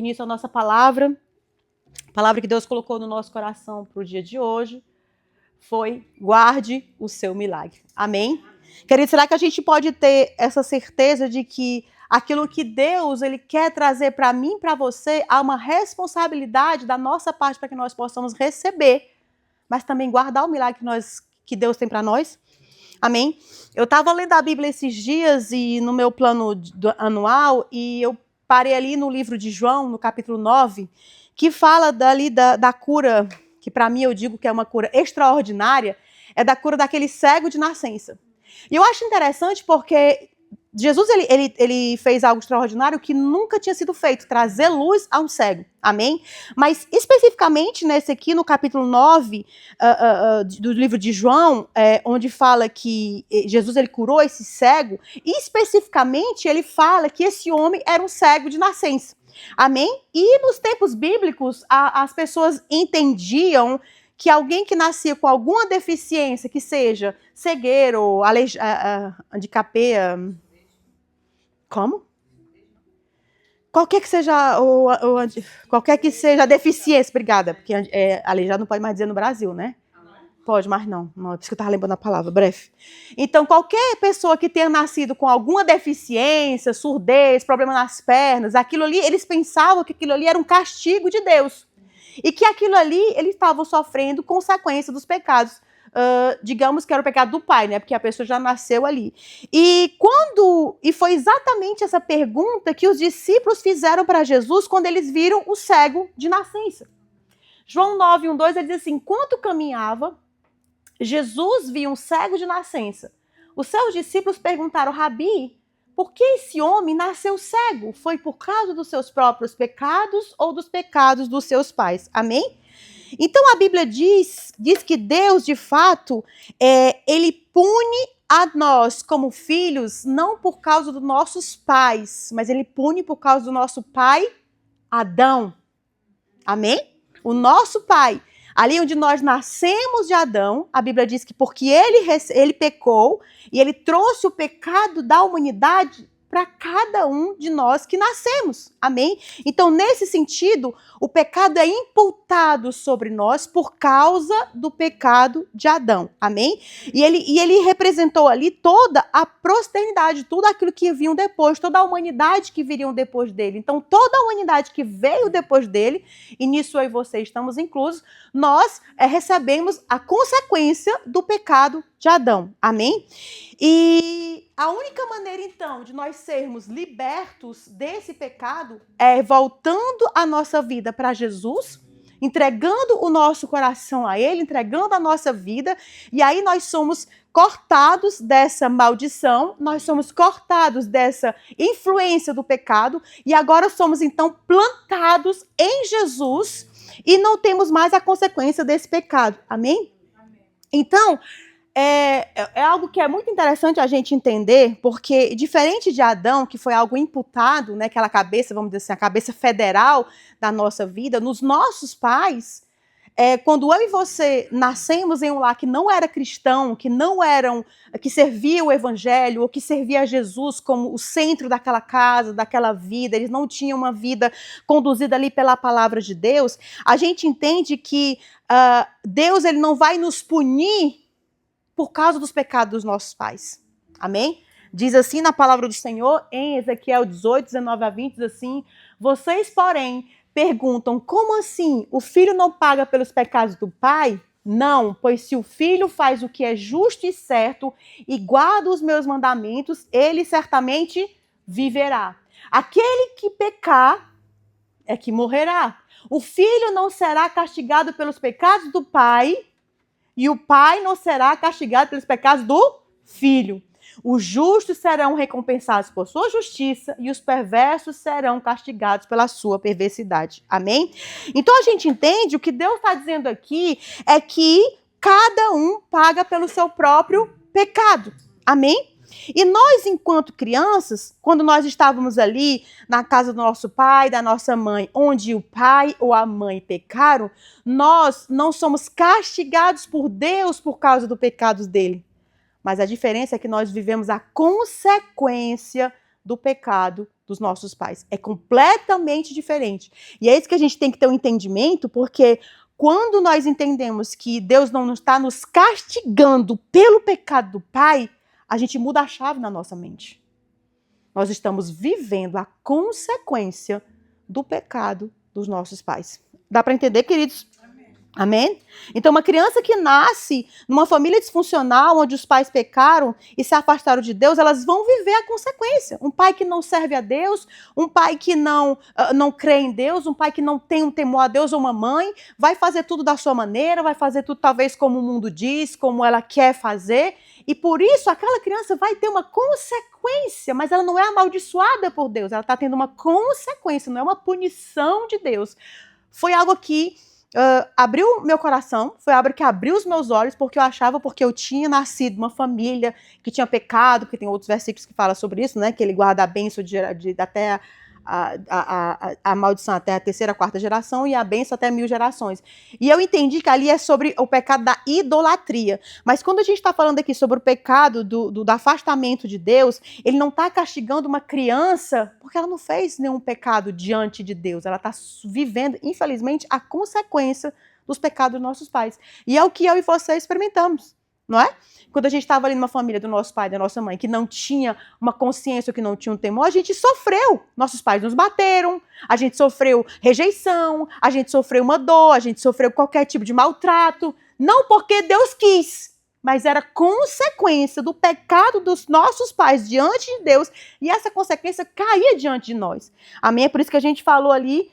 Início à nossa palavra. A palavra que Deus colocou no nosso coração para o dia de hoje foi: guarde o seu milagre. Amém? Querido, será que a gente pode ter essa certeza de que aquilo que Deus ele quer trazer para mim, para você, há uma responsabilidade da nossa parte para que nós possamos receber, mas também guardar o milagre que Deus tem para nós? Amém? Eu estava lendo a Bíblia esses dias e no meu plano anual, e eu parei ali no livro de João, no capítulo 9, que fala dali da cura, que para mim eu digo que é uma cura extraordinária, é da cura daquele cego de nascença. E eu acho interessante porque Jesus ele fez algo extraordinário que nunca tinha sido feito, trazer luz a um cego. Amém? Mas especificamente nesse aqui, no capítulo 9 do livro de João, onde fala que Jesus ele curou esse cego, e especificamente ele fala que esse homem era um cego de nascença. Amém? E nos tempos bíblicos, as pessoas entendiam que alguém que nascia com alguma deficiência, que seja cegueira ou handicapeia, como? Qualquer que seja a deficiência, obrigada, porque aleijado não pode mais dizer no Brasil, né? Pode, mas não, é por isso que eu estava lembrando a palavra, breve. Então, qualquer pessoa que tenha nascido com alguma deficiência, surdez, problema nas pernas, aquilo ali, eles pensavam que aquilo ali era um castigo de Deus. E que aquilo ali, eles estavam sofrendo consequência dos pecados. Digamos que era o pecado do pai, né? Porque a pessoa já nasceu ali. E foi exatamente essa pergunta que os discípulos fizeram para Jesus quando eles viram o cego de nascença. João 9, 1, 2, ele diz assim: enquanto caminhava, Jesus viu um cego de nascença. Os seus discípulos perguntaram: Rabi, por que esse homem nasceu cego? Foi por causa dos seus próprios pecados ou dos pecados dos seus pais? Amém? Então a Bíblia diz que Deus, de fato, ele pune a nós como filhos, não por causa dos nossos pais, mas ele pune por causa do nosso pai, Adão. Amém? O nosso pai. Ali onde nós nascemos de Adão, a Bíblia diz que porque ele pecou e ele trouxe o pecado da humanidade para cada um de nós que nascemos. Amém? Então, nesse sentido, o pecado é imputado sobre nós por causa do pecado de Adão. Amém? E ele representou ali toda a posteridade, tudo aquilo que vinham depois, toda a humanidade que viriam depois dele. Então, toda a humanidade que veio depois dele, e nisso eu e você estamos inclusos, nós recebemos a consequência do pecado de Adão. Amém? E a única maneira, então, de nós sermos libertos desse pecado é voltando a nossa vida para Jesus, entregando o nosso coração a Ele, entregando a nossa vida, e aí nós somos cortados dessa maldição, nós somos cortados dessa influência do pecado, e agora somos, então, plantados em Jesus e não temos mais a consequência desse pecado. Amém? Então, é algo que é muito interessante a gente entender, porque diferente de Adão, que foi algo imputado, né, aquela cabeça, vamos dizer assim, a cabeça federal da nossa vida, nos nossos pais, quando eu e você nascemos em um lar que não era cristão, que servia o evangelho, ou que servia a Jesus como o centro daquela casa, daquela vida, eles não tinham uma vida conduzida ali pela palavra de Deus, a gente entende que Deus ele não vai nos punir por causa dos pecados dos nossos pais. Amém? Diz assim na palavra do Senhor, em Ezequiel 18, 19 a 20, diz assim: vocês, porém, perguntam, como assim? O filho não paga pelos pecados do pai? Não, pois se o filho faz o que é justo e certo e guarda os meus mandamentos, ele certamente viverá. Aquele que pecar é que morrerá. O filho não será castigado pelos pecados do pai, e o pai não será castigado pelos pecados do filho. Os justos serão recompensados por sua justiça e os perversos serão castigados pela sua perversidade. Amém? Então a gente entende, o que Deus está dizendo aqui é que cada um paga pelo seu próprio pecado. Amém? E nós, enquanto crianças, quando nós estávamos ali na casa do nosso pai, da nossa mãe, onde o pai ou a mãe pecaram, nós não somos castigados por Deus por causa do pecado dele. Mas a diferença é que nós vivemos a consequência do pecado dos nossos pais. É completamente diferente. E é isso que a gente tem que ter um entendimento, porque quando nós entendemos que Deus não está nos castigando pelo pecado do pai, a gente muda a chave na nossa mente. Nós estamos vivendo a consequência do pecado dos nossos pais. Dá para entender, queridos? Amém? Então, uma criança que nasce numa família disfuncional, onde os pais pecaram e se afastaram de Deus, elas vão viver a consequência. Um pai que não serve a Deus, um pai que não crê em Deus, um pai que não tem um temor a Deus, ou uma mãe, vai fazer tudo da sua maneira, vai fazer tudo talvez como o mundo diz, como ela quer fazer, e por isso aquela criança vai ter uma consequência, mas ela não é amaldiçoada por Deus, ela está tendo uma consequência, não é uma punição de Deus. Foi algo que abriu meu coração, foi algo que abriu os meus olhos, porque eu achava, porque eu tinha nascido numa família que tinha pecado, porque tem outros versículos que falam sobre isso, né, que ele guarda a bênção até a maldição até a terceira, quarta geração e a bênção até 1000 gerações. E eu entendi que ali é sobre o pecado da idolatria. Mas quando a gente está falando aqui sobre o pecado do afastamento de Deus, ele não está castigando uma criança porque ela não fez nenhum pecado diante de Deus. Ela está vivendo, infelizmente, a consequência dos pecados dos nossos pais. E é o que eu e você experimentamos, não é? Quando a gente estava ali numa família do nosso pai, da nossa mãe, que não tinha uma consciência, que não tinha um temor, a gente sofreu. Nossos pais nos bateram, a gente sofreu rejeição, a gente sofreu uma dor, a gente sofreu qualquer tipo de maltrato. Não porque Deus quis, mas era consequência do pecado dos nossos pais diante de Deus, e essa consequência caía diante de nós. Amém? É por isso que a gente falou ali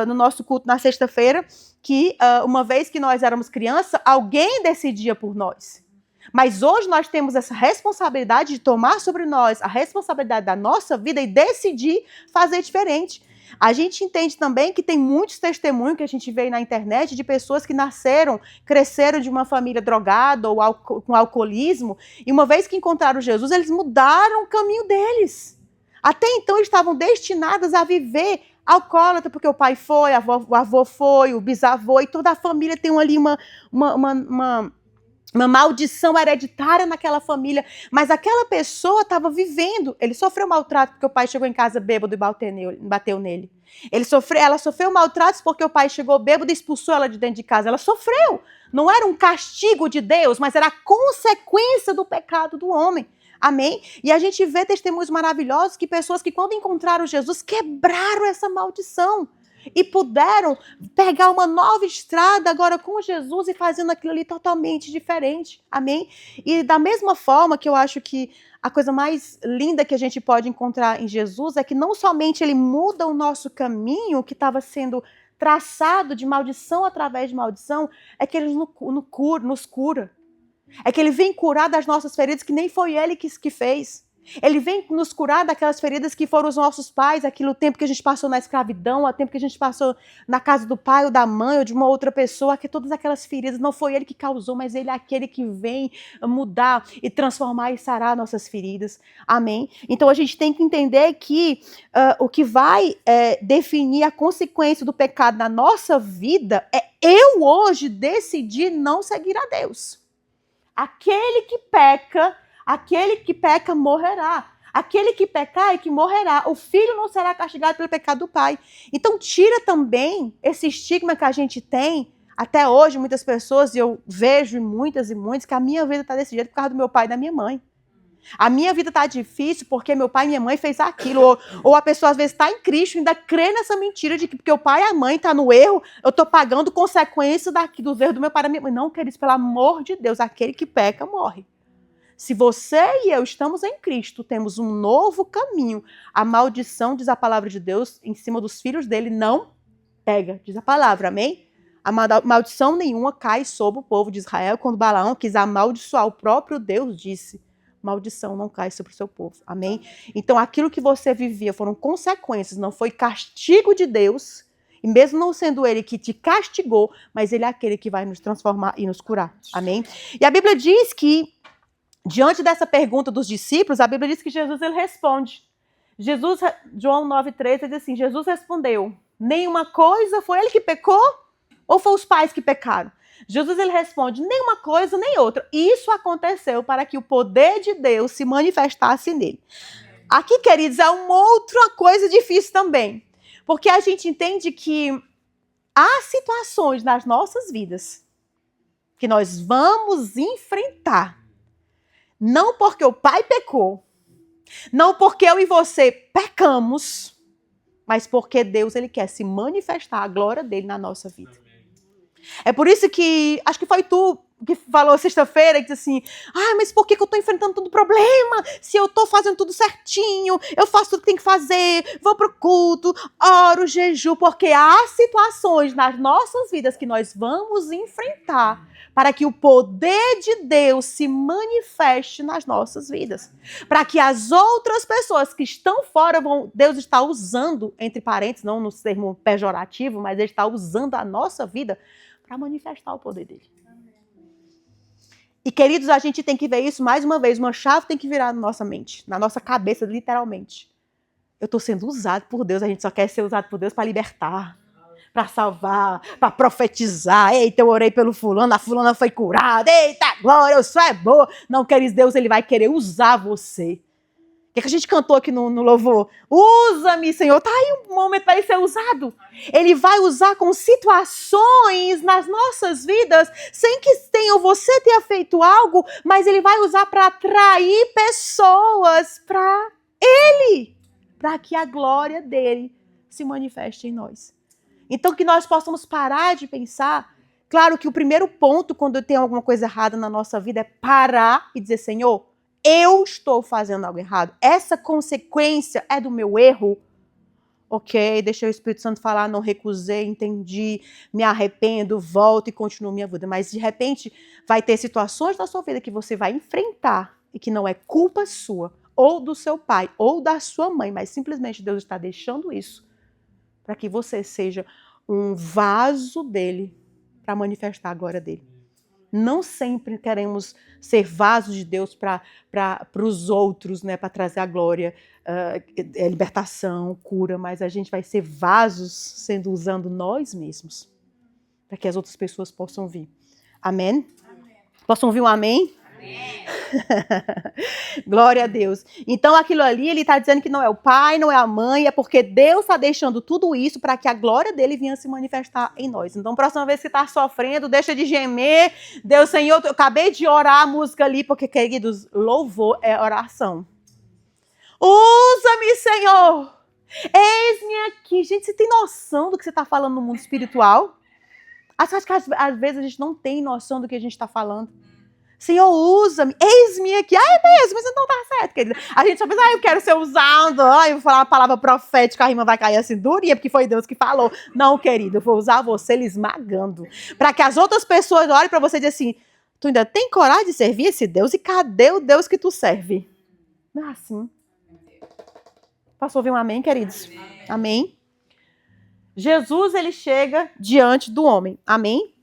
no nosso culto na sexta-feira, que uma vez que nós éramos criança, alguém decidia por nós. Mas hoje nós temos essa responsabilidade de tomar sobre nós a responsabilidade da nossa vida e decidir fazer diferente. A gente entende também que tem muitos testemunhos que a gente vê na internet de pessoas que cresceram de uma família drogada ou com alcoolismo, e uma vez que encontraram Jesus, eles mudaram o caminho deles. Até então eles estavam destinados a viver alcoólatra, porque o pai foi, o avô foi, o bisavô, e toda a família tem ali uma maldição hereditária naquela família, mas aquela pessoa estava vivendo, ele sofreu maltrato porque o pai chegou em casa bêbado e bateu nele. Ela sofreu maltratos porque o pai chegou bêbado e expulsou ela de dentro de casa. Ela sofreu. Não era um castigo de Deus, mas era a consequência do pecado do homem. Amém? E a gente vê testemunhos maravilhosos que pessoas que quando encontraram Jesus quebraram essa maldição e puderam pegar uma nova estrada agora com Jesus e fazendo aquilo ali totalmente diferente. Amém? E da mesma forma que eu acho que a coisa mais linda que a gente pode encontrar em Jesus é que não somente ele muda o nosso caminho que estava sendo traçado de maldição através de maldição, é que ele nos cura. É que ele vem curar das nossas feridas que nem foi ele que fez. Ele vem nos curar daquelas feridas que foram os nossos pais, aquele tempo que a gente passou na escravidão, o tempo que a gente passou na casa do pai ou da mãe ou de uma outra pessoa, que todas aquelas feridas não foi ele que causou, mas ele é aquele que vem mudar e transformar e sarar nossas feridas. Amém? Então a gente tem que entender que o que vai definir a consequência do pecado na nossa vida é eu hoje decidir não seguir a Deus. Aquele que peca morrerá. Aquele que pecar é que morrerá. O filho não será castigado pelo pecado do pai. Então tira também esse estigma que a gente tem, até hoje muitas pessoas, e eu vejo muitas e muitos, que a minha vida está decidida por causa do meu pai e da minha mãe. A minha vida está difícil porque meu pai e minha mãe fez aquilo. Ou a pessoa às vezes está em Cristo e ainda crê nessa mentira de que porque o pai e a mãe estão no erro, eu estou pagando consequência dos erros do meu pai e da minha mãe. Não, queridos, pelo amor de Deus, aquele que peca morre. Se você e eu estamos em Cristo, temos um novo caminho. A maldição, diz a palavra de Deus, em cima dos filhos dele não pega, diz a palavra, amém? A maldição nenhuma cai sobre o povo de Israel. Quando Balaão quis amaldiçoar o próprio Deus, disse: maldição não cai sobre o seu povo, amém? Então aquilo que você vivia foram consequências, não foi castigo de Deus, e mesmo não sendo ele que te castigou, mas ele é aquele que vai nos transformar e nos curar, amém? E a Bíblia diz que, diante dessa pergunta dos discípulos, a Bíblia diz que Jesus ele responde. João 9,13 diz assim: Jesus respondeu: nenhuma coisa, foi ele que pecou ou foi os pais que pecaram? Jesus ele responde: nenhuma coisa nem outra. Isso aconteceu para que o poder de Deus se manifestasse nele. Aqui, queridos, é uma outra coisa difícil também. Porque a gente entende que há situações nas nossas vidas que nós vamos enfrentar. Não porque o pai pecou, não porque eu e você pecamos, mas porque Deus ele quer se manifestar a glória dele na nossa vida. É por isso que, acho que foi tu que falou sexta-feira, que disse assim, mas por que eu estou enfrentando todo problema? Se eu estou fazendo tudo certinho, eu faço tudo que tem que fazer, vou pro culto, oro, jejuo, porque há situações nas nossas vidas que nós vamos enfrentar para que o poder de Deus se manifeste nas nossas vidas. Para que as outras pessoas que estão fora, Deus está usando, entre parênteses, não no termo pejorativo, mas Ele está usando a nossa vida para manifestar o poder dele. E, queridos, a gente tem que ver isso mais uma vez. Uma chave tem que virar na nossa mente, na nossa cabeça, literalmente. Eu estou sendo usado por Deus, a gente só quer ser usado por Deus para libertar, para salvar, para profetizar. Eita, eu orei pelo fulano, a fulana foi curada. Eita, glória, eu sou boa. Não, queridos, Deus ele vai querer usar você. O que a gente cantou aqui no louvor? Usa-me, Senhor. Tá aí um momento para ele ser usado. Ele vai usar com situações nas nossas vidas, sem que você tenha feito algo, mas ele vai usar para atrair pessoas para ele, para que a glória dele se manifeste em nós. Então, que nós possamos parar de pensar. Claro que o primeiro ponto, quando tem alguma coisa errada na nossa vida, é parar e dizer, Senhor, eu estou fazendo algo errado. Essa consequência é do meu erro. Ok, deixei o Espírito Santo falar, não recusei, entendi, me arrependo, volto e continuo minha vida. Mas, de repente, vai ter situações na sua vida que você vai enfrentar e que não é culpa sua, ou do seu pai, ou da sua mãe, mas simplesmente Deus está deixando isso para que você seja um vaso dele para manifestar a glória dele. Não sempre queremos ser vasos de Deus para os outros, né, para trazer a glória, libertação, cura, mas a gente vai ser vasos usando nós mesmos para que as outras pessoas possam vir. Amém? Amém. Possam ouvir um amém? Amém. Glória a Deus. Então aquilo ali, ele está dizendo que não é o pai, não é a mãe, é porque Deus está deixando tudo isso para que a glória dele venha se manifestar em nós. Então, próxima vez que está sofrendo, deixa de gemer. Deus, Senhor, eu acabei de orar a música ali, porque, queridos, louvor é oração. Usa-me, Senhor. Eis-me aqui. Gente, você tem noção do que você está falando no mundo espiritual? Acho que às vezes a gente não tem noção do que a gente está falando. Senhor, usa-me, eis-me aqui. É mesmo, mas então tá certo, querida. A gente só pensa, eu quero ser usado. Eu vou falar uma palavra profética, a rima vai cair assim, durinha, porque foi Deus que falou. Não, querido, eu vou usar você lhe esmagando. Para que as outras pessoas olhem para você e digam assim, tu ainda tem coragem de servir esse Deus? E cadê o Deus que tu serve? Não é assim. Posso ouvir um amém, queridos? Amém. Jesus, ele chega diante do homem. Amém?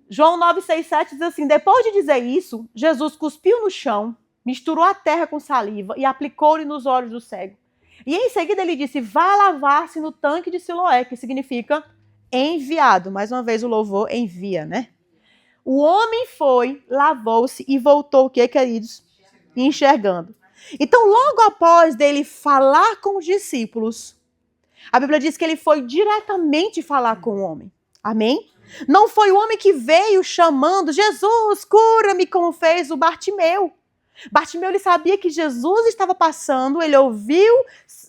João 9,6,7 diz assim, depois de dizer isso, Jesus cuspiu no chão, misturou a terra com saliva e aplicou-lhe nos olhos do cego. E em seguida ele disse, vá lavar-se no tanque de Siloé, que significa enviado. Mais uma vez o louvor envia, né? O homem foi, lavou-se e voltou, o que, queridos? Enxergando. Então, logo após dele falar com os discípulos, a Bíblia diz que ele foi diretamente falar com o homem. Amém? Não foi o homem que veio chamando, Jesus, cura-me, como fez o Bartimeu. Bartimeu, ele sabia que Jesus estava passando, ele ouviu,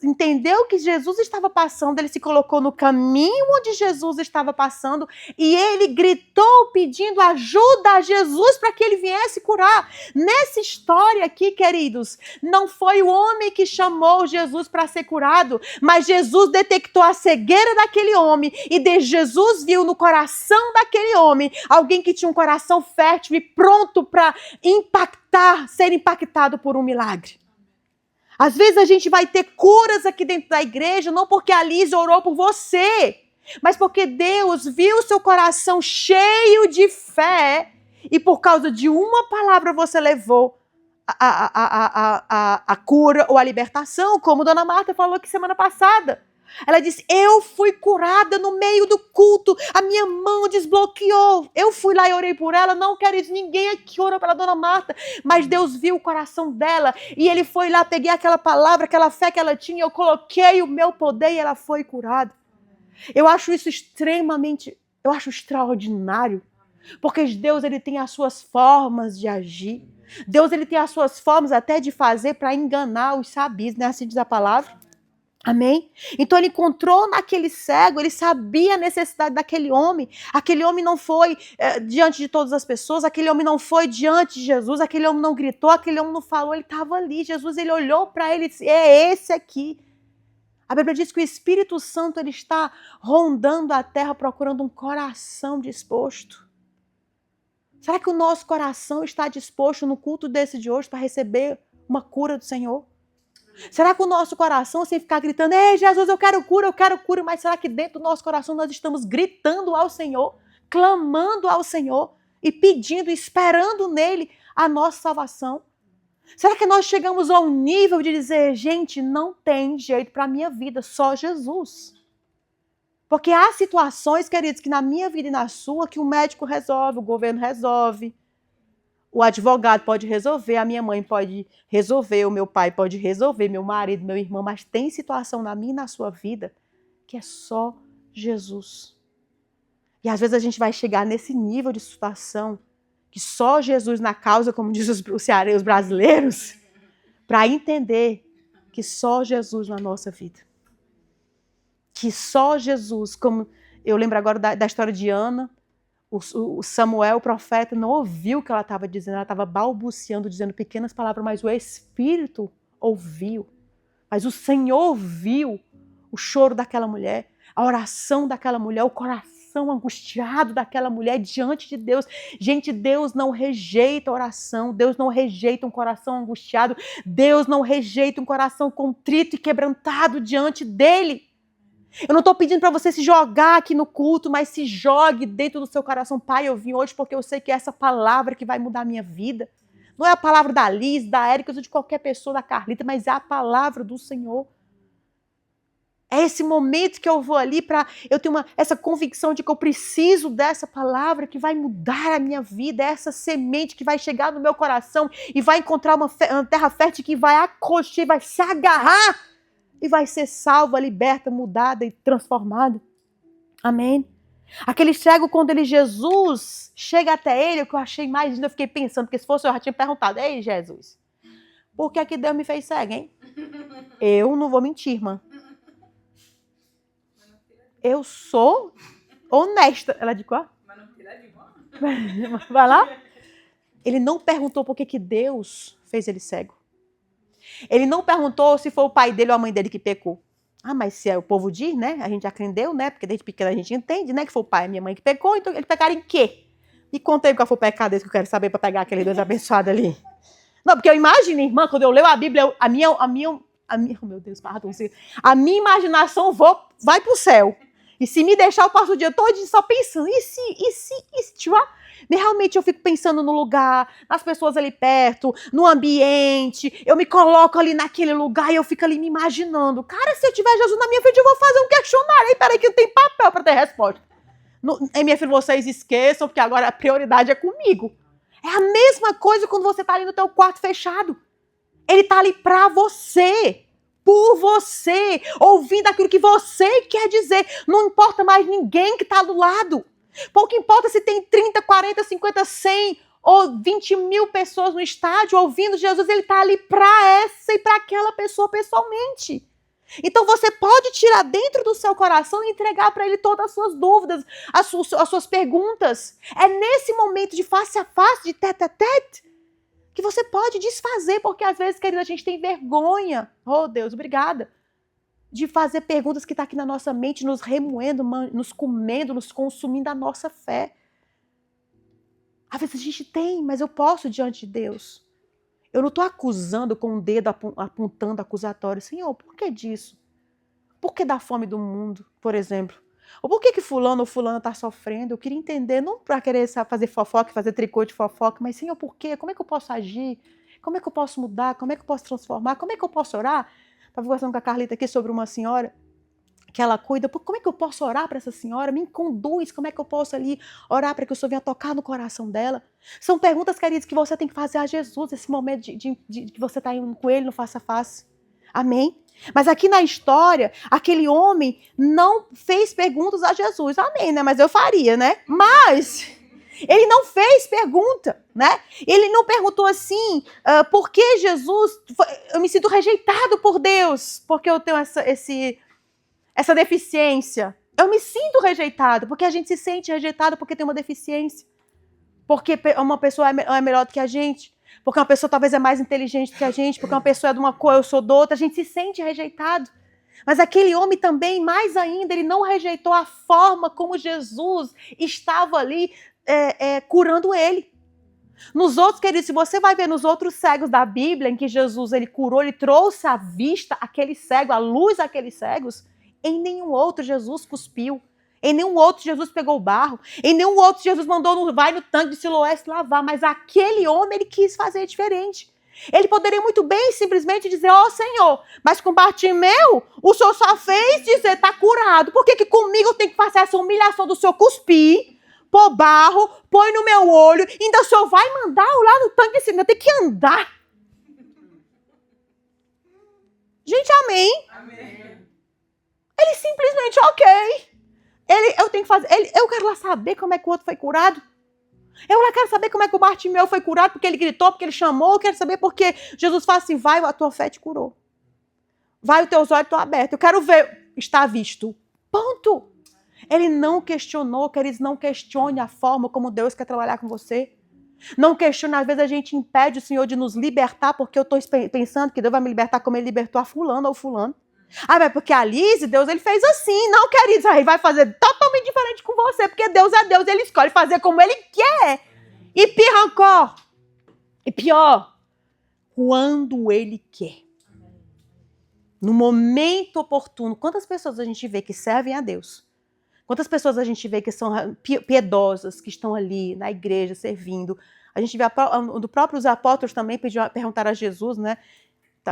entendeu que Jesus estava passando, ele se colocou no caminho onde Jesus estava passando e ele gritou pedindo ajuda a Jesus para que ele viesse curar. Nessa história aqui, queridos, não foi o homem que chamou Jesus para ser curado, mas Jesus detectou a cegueira daquele homem e Jesus viu no coração daquele homem alguém que tinha um coração fértil e pronto para ser impactado por um milagre. Às vezes a gente vai ter curas aqui dentro da igreja, não porque a Liz orou por você, mas porque Deus viu o seu coração cheio de fé e por causa de uma palavra você levou a cura ou a libertação, como Dona Marta falou aqui semana passada. Ela disse, eu fui curada no meio do culto, a minha mão desbloqueou. Eu fui lá e orei por ela, não quero isso, ninguém aqui orou pela dona Marta. Mas Deus viu o coração dela e ele foi lá, peguei aquela palavra, aquela fé que ela tinha, eu coloquei o meu poder e ela foi curada. Eu acho isso eu acho extraordinário. Porque Deus, ele tem as suas formas de agir. Deus, ele tem as suas formas até de fazer para enganar os sabios, né? Assim diz a palavra. Amém? Então ele encontrou naquele cego, ele sabia a necessidade daquele homem. Aquele homem não foi diante de todas as pessoas, aquele homem não foi diante de Jesus, aquele homem não gritou, aquele homem não falou, ele estava ali. Jesus, ele olhou para ele e disse, é esse aqui. A Bíblia diz que o Espírito Santo, ele está rondando a terra procurando um coração disposto. Será que o nosso coração está disposto no culto desse de hoje para receber uma cura do Senhor? Será que o nosso coração, sem ficar gritando, ei, Jesus, eu quero cura, mas será que dentro do nosso coração nós estamos gritando ao Senhor, clamando ao Senhor e pedindo, esperando nele a nossa salvação? Será que nós chegamos ao nível de dizer, gente, não tem jeito para a minha vida, só Jesus? Porque há situações, queridos, que na minha vida e na sua, que o médico resolve, o governo resolve, o advogado pode resolver, a minha mãe pode resolver, o meu pai pode resolver, meu marido, meu irmão, mas tem situação na minha e na sua vida que é só Jesus. E às vezes a gente vai chegar nesse nível de situação que só Jesus na causa, como diz os brasileiros, para entender que só Jesus na nossa vida. Que só Jesus, como eu lembro agora da história de Ana, o Samuel, o profeta, não ouviu o que ela estava dizendo, ela estava balbuciando, dizendo pequenas palavras, mas o Espírito ouviu. Mas o Senhor ouviu o choro daquela mulher, a oração daquela mulher, o coração angustiado daquela mulher diante de Deus. Gente, Deus não rejeita a oração, Deus não rejeita um coração angustiado, Deus não rejeita um coração contrito e quebrantado diante dele. Eu não estou pedindo para você se jogar aqui no culto, mas se jogue dentro do seu coração. Pai, eu vim hoje porque eu sei que é essa palavra que vai mudar a minha vida. Não é a palavra da Liz, da Érica, ou de qualquer pessoa, da Carlita, mas é a palavra do Senhor. É esse momento que eu vou ali para eu ter essa convicção de que eu preciso dessa palavra que vai mudar a minha vida, é essa semente que vai chegar no meu coração e vai encontrar uma terra fértil que vai acolher, vai se agarrar e vai ser salva, liberta, mudada e transformada. Amém? Aquele cego, quando Jesus chega até ele, o que eu achei mais lindo, eu fiquei pensando, porque se fosse eu já tinha perguntado, ei Jesus, por que que Deus me fez cego, hein? Eu não vou mentir, irmã. Eu sou honesta. Ela disse qual? Vai lá. Ele não perguntou por que que Deus fez ele cego. Ele não perguntou se foi o pai dele ou a mãe dele que pecou. Ah, mas se é o povo diz, né? A gente aprendeu, né? Porque desde pequena a gente entende, né? Que foi o pai e a minha mãe que pecou. Então, eles pecaram em quê? Me conta aí qual foi o pecado desse que eu quero saber para pegar aqueles dois abençoados ali. Não, porque eu imagino, irmã, quando eu leio a Bíblia, a minha oh meu Deus, pardon, a minha imaginação vai pro céu. E se me deixar, eu passo o dia todo só pensando, e se, tipo, realmente eu fico pensando no lugar, nas pessoas ali perto, no ambiente, eu me coloco ali naquele lugar e eu fico ali me imaginando. Cara, se eu tiver Jesus na minha frente, eu vou fazer um questionário. Aí, peraí que não tem papel para ter resposta. Minha filha, vocês esqueçam, porque agora a prioridade é comigo. É a mesma coisa quando você está ali no teu quarto fechado. Ele está ali para você. Por você, ouvindo aquilo que você quer dizer. Não importa mais ninguém que está do lado. Pouco importa se tem 30, 40, 50, 100 ou 20 mil pessoas no estádio ouvindo Jesus. Ele está ali para essa e para aquela pessoa pessoalmente. Então você pode tirar dentro do seu coração e entregar para ele todas as suas dúvidas, as suas perguntas. É nesse momento de face a face, de tete a tete, que você pode desfazer, porque às vezes, querida, a gente tem vergonha. Oh, Deus, obrigada. De fazer perguntas que estão aqui na nossa mente, nos remoendo, nos comendo, nos consumindo a nossa fé. Às vezes a gente tem, mas eu posso diante de Deus. Eu não estou acusando com o dedo apontando acusatório. Senhor, por que disso? Por que da fome do mundo, por exemplo? Ou por que fulano ou fulana está sofrendo? Eu queria entender, não para querer fazer fofoca, fazer tricô de fofoca, mas Senhor, por quê? Como é que eu posso agir? Como é que eu posso mudar? Como é que eu posso transformar? Como é que eu posso orar? Estava conversando com a Carlita aqui sobre uma senhora que ela cuida. Como é que eu posso orar para essa senhora? Me conduz, como é que eu posso ali orar para que o Senhor venha tocar no coração dela? São perguntas, queridos, que você tem que fazer a Jesus, esse momento de que você está indo com ele no face a face. Amém? Mas aqui na história, aquele homem não fez perguntas a Jesus. Amém, né? Mas eu faria, né? Mas ele não fez pergunta, né? Ele não perguntou assim, por que Jesus, eu me sinto rejeitado por Deus, porque eu tenho essa deficiência. Eu me sinto rejeitado, porque a gente se sente rejeitado porque tem uma deficiência. Porque uma pessoa é melhor do que a gente. Porque uma pessoa talvez é mais inteligente do que a gente. Porque uma pessoa é de uma cor, eu sou de outra. A gente se sente rejeitado. Mas aquele homem também, mais ainda, ele não rejeitou a forma como Jesus estava ali curando ele. Nos outros, queridos, se você vai ver nos outros cegos da Bíblia, em que Jesus ele curou, ele trouxe à vista aquele cego, a luz àqueles cegos, em nenhum outro Jesus cuspiu. Em nenhum outro Jesus pegou o barro. Em nenhum outro Jesus mandou, vai no tanque de Siloé se lavar. Mas aquele homem, ele quis fazer diferente. Ele poderia muito bem simplesmente dizer, Senhor, mas com Bartimeu, o Senhor só fez dizer, está curado. Por que comigo eu tenho que fazer essa humilhação do Senhor cuspir, pôr barro, põe no meu olho, ainda o Senhor vai mandar lá no tanque de Siloé, eu tenho que andar. Gente, amém? Amém. Ele simplesmente, ok. Eu tenho que fazer. Eu quero lá saber como é que o outro foi curado. Eu lá quero saber como é que o Bartimeu foi curado, porque ele gritou, porque ele chamou. Eu quero saber porque Jesus fala assim, vai, a tua fé te curou. Vai, os teus olhos estão abertos. Eu quero ver, está visto. Ponto. Ele não questionou, queridos, não questione a forma como Deus quer trabalhar com você. Não questione, às vezes a gente impede o Senhor de nos libertar, porque eu estou pensando que Deus vai me libertar como ele libertou a fulano ou fulano. Mas porque a Lise, Deus, ele fez assim. Não, queridos, aí vai fazer totalmente diferente com você, porque Deus é Deus, ele escolhe fazer como ele quer. E pior, quando ele quer. No momento oportuno. Quantas pessoas a gente vê que servem a Deus? Quantas pessoas a gente vê que são piedosas, que estão ali na igreja servindo? A gente vê do próprios apóstolos também perguntaram a Jesus, né?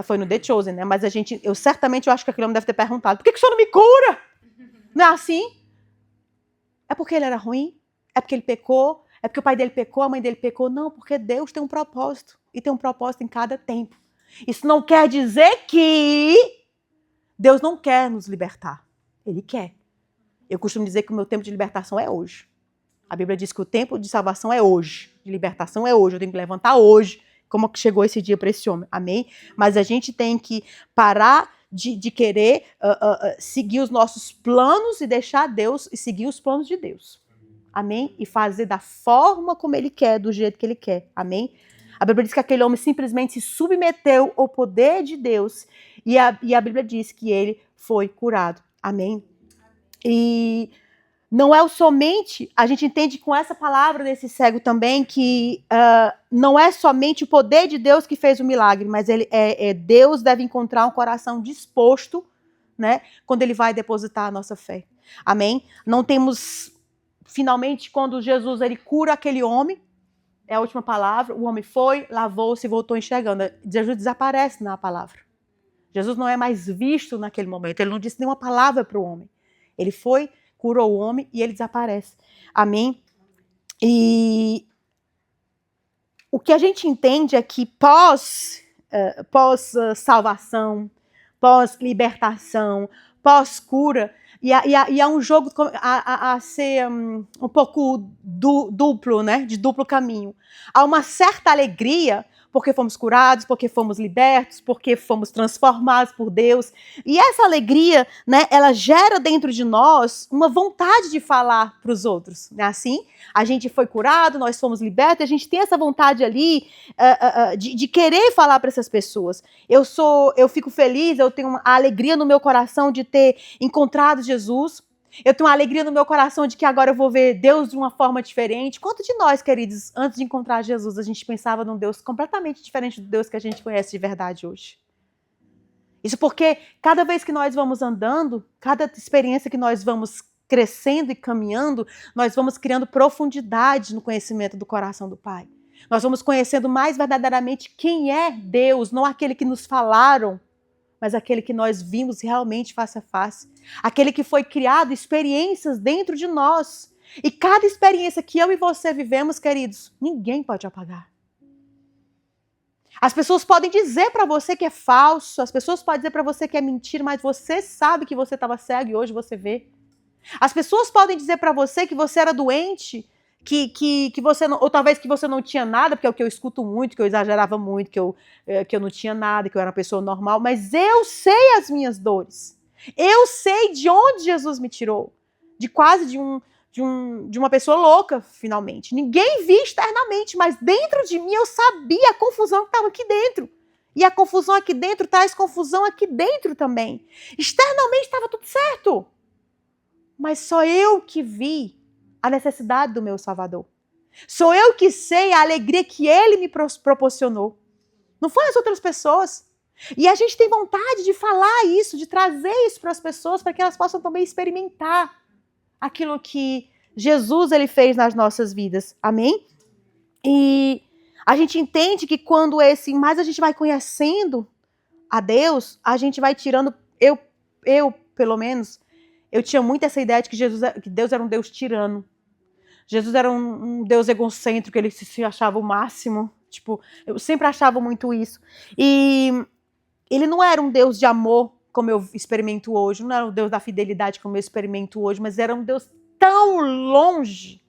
Foi no The Chosen, né? Mas eu certamente acho que aquele homem deve ter perguntado, por que o senhor não me cura? Não é assim? É porque ele era ruim? É porque ele pecou? É porque o pai dele pecou, a mãe dele pecou? Não, porque Deus tem um propósito. E tem um propósito em cada tempo. Isso não quer dizer que Deus não quer nos libertar. Ele quer. Eu costumo dizer que o meu tempo de libertação é hoje. A Bíblia diz que o tempo de salvação é hoje. De libertação é hoje. Eu tenho que levantar hoje. Como que chegou esse dia para esse homem, amém? Mas a gente tem que parar de querer seguir os nossos planos e deixar Deus e seguir os planos de Deus, amém? E fazer da forma como ele quer, do jeito que ele quer, amém? A Bíblia diz que aquele homem simplesmente se submeteu ao poder de Deus e a Bíblia diz que ele foi curado, amém? E não é somente, a gente entende com essa palavra desse cego também que não é somente o poder de Deus que fez o milagre, mas Deus deve encontrar um coração disposto, né, quando ele vai depositar a nossa fé. Amém? Não temos, finalmente, quando Jesus ele cura aquele homem, é a última palavra, o homem foi, lavou-se e voltou enxergando. Jesus desaparece na palavra. Jesus não é mais visto naquele momento, ele não disse nenhuma palavra para o homem. Ele foi, curou o homem e ele desaparece. Amém? E o que a gente entende é que pós-salvação, pós-libertação, pós-cura, e há um jogo a ser um pouco duplo, né? De duplo caminho. Há uma certa alegria porque fomos curados, porque fomos libertos, porque fomos transformados por Deus. E essa alegria, né, ela gera dentro de nós uma vontade de falar para os outros. Não é assim? A gente foi curado, nós fomos libertos, a gente tem essa vontade ali de querer falar para essas pessoas. Eu fico feliz, eu tenho a alegria no meu coração de ter encontrado Jesus. Eu tenho uma alegria no meu coração de que agora eu vou ver Deus de uma forma diferente. Quanto de nós, queridos, antes de encontrar Jesus, a gente pensava num Deus completamente diferente do Deus que a gente conhece de verdade hoje? Isso porque cada vez que nós vamos andando, cada experiência que nós vamos crescendo e caminhando, nós vamos criando profundidade no conhecimento do coração do Pai. Nós vamos conhecendo mais verdadeiramente quem é Deus, não aquele que nos falaram, mas aquele que nós vimos realmente face a face. Aquele que foi criado experiências dentro de nós. E cada experiência que eu e você vivemos, queridos, ninguém pode apagar. As pessoas podem dizer para você que é falso, as pessoas podem dizer para você que é mentira, mas você sabe que você estava cego e hoje você vê. As pessoas podem dizer para você que você era doente, que você não, ou talvez que você não tinha nada, porque é o que eu escuto muito, que eu exagerava muito, que eu não tinha nada, que eu era uma pessoa normal, mas eu sei as minhas dores. Eu sei de onde Jesus me tirou. De quase de uma pessoa louca, finalmente. Ninguém via externamente, mas dentro de mim eu sabia a confusão que estava aqui dentro. E a confusão aqui dentro traz confusão aqui dentro também. Externamente estava tudo certo. Mas só eu que vi a necessidade do meu Salvador. Sou eu que sei a alegria que Ele me proporcionou. Não foi as outras pessoas. E a gente tem vontade de falar isso, de trazer isso para as pessoas, para que elas possam também experimentar aquilo que Jesus ele fez nas nossas vidas. Amém? E a gente entende que quando mais a gente vai conhecendo a Deus, a gente vai tirando... Eu pelo menos, eu tinha muito essa ideia de que Deus era um Deus tirano. Jesus era um Deus egocêntrico, ele se achava o máximo. Tipo, eu sempre achava muito isso. E ele não era um Deus de amor, como eu experimento hoje, não era um Deus da fidelidade como eu experimento hoje, mas era um Deus tão longe,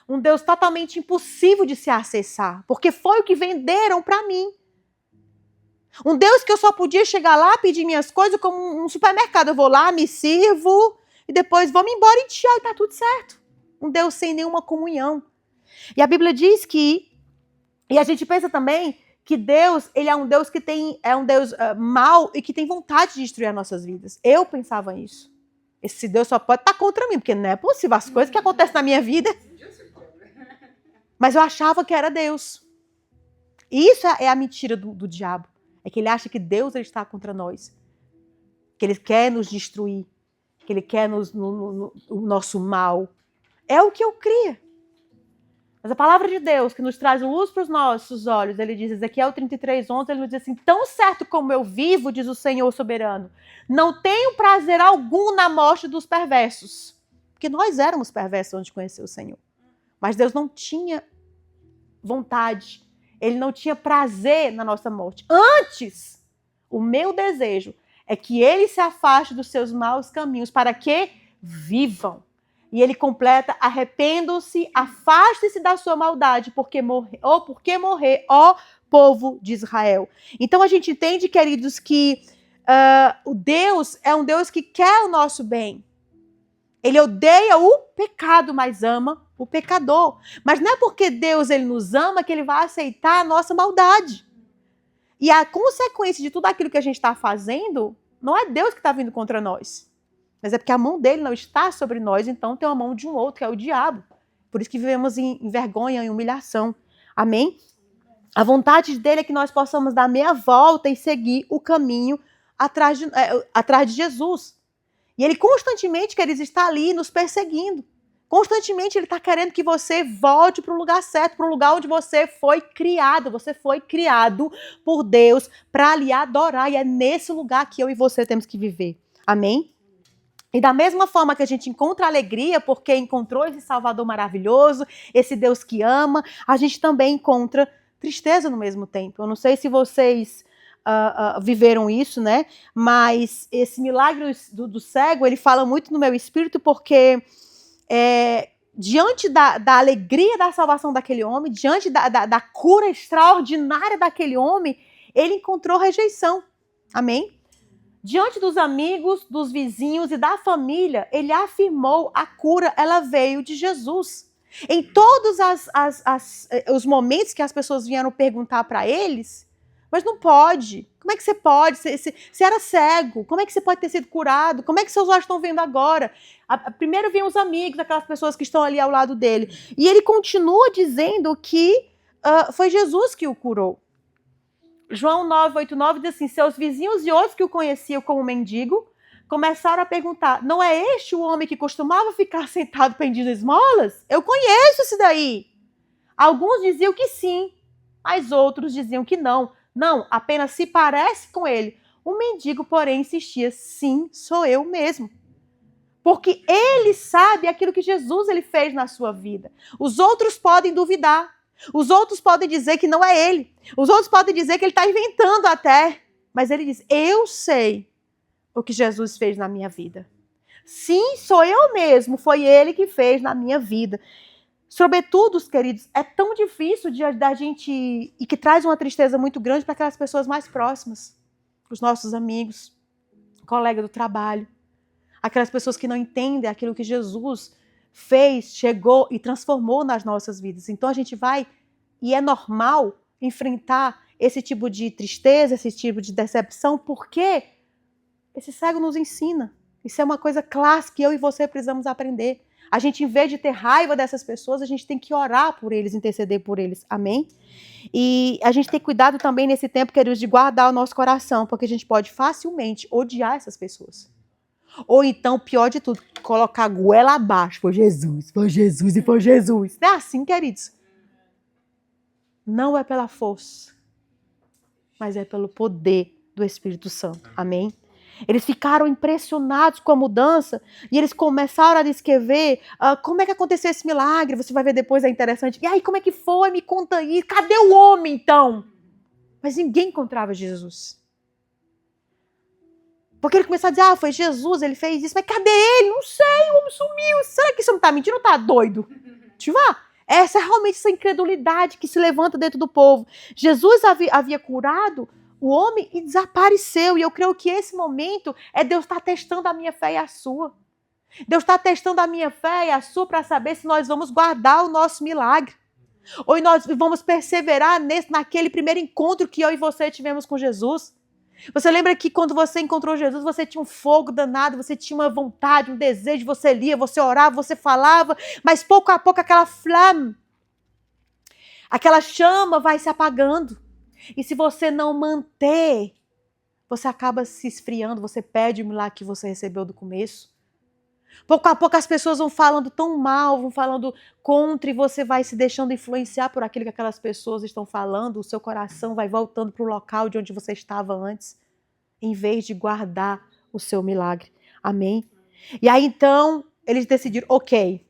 um Deus totalmente impossível de se acessar, porque foi o que venderam para mim. Um Deus que eu só podia chegar lá, pedir minhas coisas como um supermercado, eu vou lá, me sirvo, e depois vou-me embora e tchau, e tá tudo certo. Um Deus sem nenhuma comunhão. E a Bíblia diz que, e a gente pensa também, que Deus, ele é um Deus que é um Deus mau e que tem vontade de destruir as nossas vidas. Eu pensava isso. Esse Deus só pode estar contra mim, porque não é possível as coisas que acontecem na minha vida. Mas eu achava que era Deus. E isso é a mentira do diabo. É que ele acha que Deus ele está contra nós. Que ele quer nos destruir. Que ele quer o nosso mal. É o que eu cria. Mas a palavra de Deus, que nos traz luz para os nossos olhos, ele diz, Ezequiel 33:11, ele nos diz assim, tão certo como eu vivo, diz o Senhor soberano, não tenho prazer algum na morte dos perversos. Porque nós éramos perversos antes de conhecer o Senhor. Mas Deus não tinha vontade, ele não tinha prazer na nossa morte. Antes, o meu desejo é que ele se afaste dos seus maus caminhos para que vivam. E ele completa, arrependam-se, afaste-se da sua maldade, porque morrer, ó povo de Israel. Então a gente entende, queridos, que o Deus é um Deus que quer o nosso bem. Ele odeia o pecado, mas ama o pecador. Mas não é porque Deus ele nos ama que ele vai aceitar a nossa maldade. E a consequência de tudo aquilo que a gente está fazendo, não é Deus que está vindo contra nós. Mas é porque a mão dele não está sobre nós, então tem a mão de um outro, que é o diabo. Por isso que vivemos em vergonha, em humilhação. Amém? A vontade dele é que nós possamos dar meia volta e seguir o caminho atrás de Jesus. E ele constantemente, queridos, está ali nos perseguindo. Constantemente ele está querendo que você volte para o lugar certo, para o lugar onde você foi criado. Você foi criado por Deus para lhe adorar. E é nesse lugar que eu e você temos que viver. Amém? E da mesma forma que a gente encontra alegria porque encontrou esse Salvador maravilhoso, esse Deus que ama, a gente também encontra tristeza no mesmo tempo. Eu não sei se vocês viveram isso, né? Mas esse milagre do cego, ele fala muito no meu espírito porque diante da alegria da salvação daquele homem, diante da cura extraordinária daquele homem, ele encontrou rejeição. Amém? Diante dos amigos, dos vizinhos e da família, ele afirmou a cura, ela veio de Jesus. Em todos os momentos que as pessoas vieram perguntar para eles, mas não pode, como é que você pode? Você era cego, como é que você pode ter sido curado? Como é que seus olhos estão vendo agora? Primeiro vêm os amigos, aquelas pessoas que estão ali ao lado dele. E ele continua dizendo que foi Jesus que o curou. João 9:8-9 diz assim, seus vizinhos e outros que o conheciam como mendigo, começaram a perguntar, não é este o homem que costumava ficar sentado pedindo esmolas? Eu conheço esse daí. Alguns diziam que sim, mas outros diziam que não. Não, apenas se parece com ele. O mendigo, porém, insistia: sim, sou eu mesmo. Porque ele sabe aquilo que Jesus ele fez na sua vida. Os outros podem duvidar. Os outros podem dizer que não é ele. Os outros podem dizer que ele está inventando até. Mas ele diz: eu sei o que Jesus fez na minha vida. Sim, sou eu mesmo. Foi ele que fez na minha vida. Sobretudo, queridos, é tão difícil da gente, e que traz uma tristeza muito grande para aquelas pessoas mais próximas. Os nossos amigos, colega do trabalho. Aquelas pessoas que não entendem aquilo que Jesus fez, chegou e transformou nas nossas vidas. Então a gente vai, e é normal, enfrentar esse tipo de tristeza, esse tipo de decepção, porque esse cego nos ensina. Isso é uma coisa clássica que eu e você precisamos aprender. A gente, em vez de ter raiva dessas pessoas, a gente tem que orar por eles, interceder por eles. Amém? E a gente tem cuidado também nesse tempo, queridos, de guardar o nosso coração, porque a gente pode facilmente odiar essas pessoas. Ou então, pior de tudo, colocar a goela abaixo. Foi Jesus e foi Jesus. Não é assim, queridos. Não é pela força, mas é pelo poder do Espírito Santo. Amém? Eles ficaram impressionados com a mudança e eles começaram a descrever como é que aconteceu esse milagre. Você vai ver depois, é interessante. E aí, como é que foi? Me conta aí. Cadê o homem, então? Mas ninguém encontrava Jesus. Porque ele começou a dizer, foi Jesus, ele fez isso. Mas cadê ele? Não sei, o homem sumiu. Será que você não está mentindo ou está doido? Essa é realmente essa incredulidade que se levanta dentro do povo. Jesus havia curado o homem e desapareceu. E eu creio que esse momento é Deus estar testando a minha fé e a sua. Deus está testando a minha fé e a sua para saber se nós vamos guardar o nosso milagre. Ou nós vamos perseverar naquele primeiro encontro que eu e você tivemos com Jesus. Você lembra que quando você encontrou Jesus, você tinha um fogo danado, você tinha uma vontade, um desejo, você lia, você orava, você falava, mas pouco a pouco aquela flama, aquela chama vai se apagando. E se você não manter, você acaba se esfriando, você perde o milagre que você recebeu do começo. Pouco a pouco as pessoas vão falando tão mal, vão falando contra, e você vai se deixando influenciar por aquilo que aquelas pessoas estão falando, o seu coração vai voltando para o local de onde você estava antes, em vez de guardar o seu milagre. Amém? E aí então, eles decidiram, ok,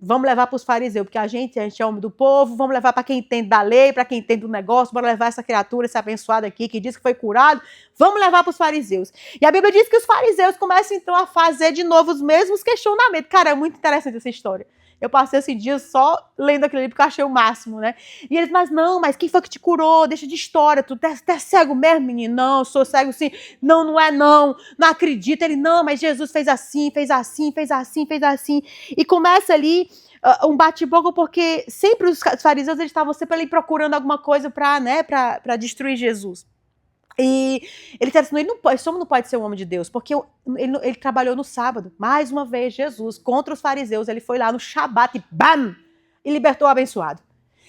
vamos levar para os fariseus, porque a gente é homem do povo, vamos levar para quem entende da lei, para quem entende do negócio, bora levar essa criatura, esse abençoado aqui, que diz que foi curado, vamos levar para os fariseus. E a Bíblia diz que os fariseus começam então a fazer de novo os mesmos questionamentos. Cara, é muito interessante essa história. Eu passei esse dia só lendo aquilo ali porque eu achei o máximo, né? E eles, mas quem foi que te curou? Deixa de história, tu é cego mesmo, menino? Não, eu sou cego sim. Não, não é não, não acredito. Ele, não, mas Jesus fez assim, fez assim, fez assim, fez assim. E começa ali um bate-boca, porque sempre os fariseus eles estavam sempre ali procurando alguma coisa para destruir Jesus. E ele disse assim, esse homem não pode ser um homem de Deus, porque ele trabalhou no sábado. Mais uma vez, Jesus, contra os fariseus, ele foi lá no Shabat e bam! E libertou o abençoado.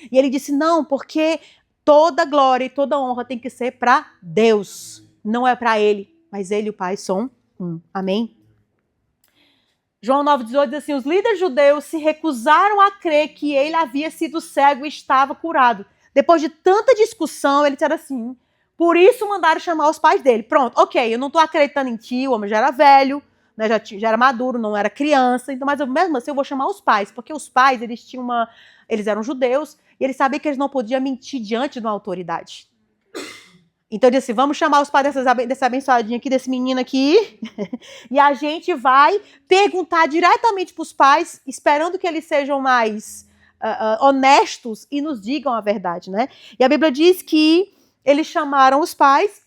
E ele disse, não, porque toda glória e toda honra tem que ser para Deus. Não é para ele, mas ele e o Pai são um. Amém? João 9,18 diz assim, os líderes judeus se recusaram a crer que ele havia sido cego e estava curado. Depois de tanta discussão, ele disse assim, por isso mandaram chamar os pais dele. Pronto, ok, eu não estou acreditando em ti, o homem já era velho, né, já era maduro, não era criança, então, mas eu, mesmo assim eu vou chamar os pais, porque os pais, eles eram judeus, e eles sabiam que eles não podiam mentir diante de uma autoridade. Então ele disse assim, vamos chamar os pais dessa abençoadinha aqui, desse menino aqui, e a gente vai perguntar diretamente para os pais, esperando que eles sejam mais honestos e nos digam a verdade, né? E a Bíblia diz que eles chamaram os pais,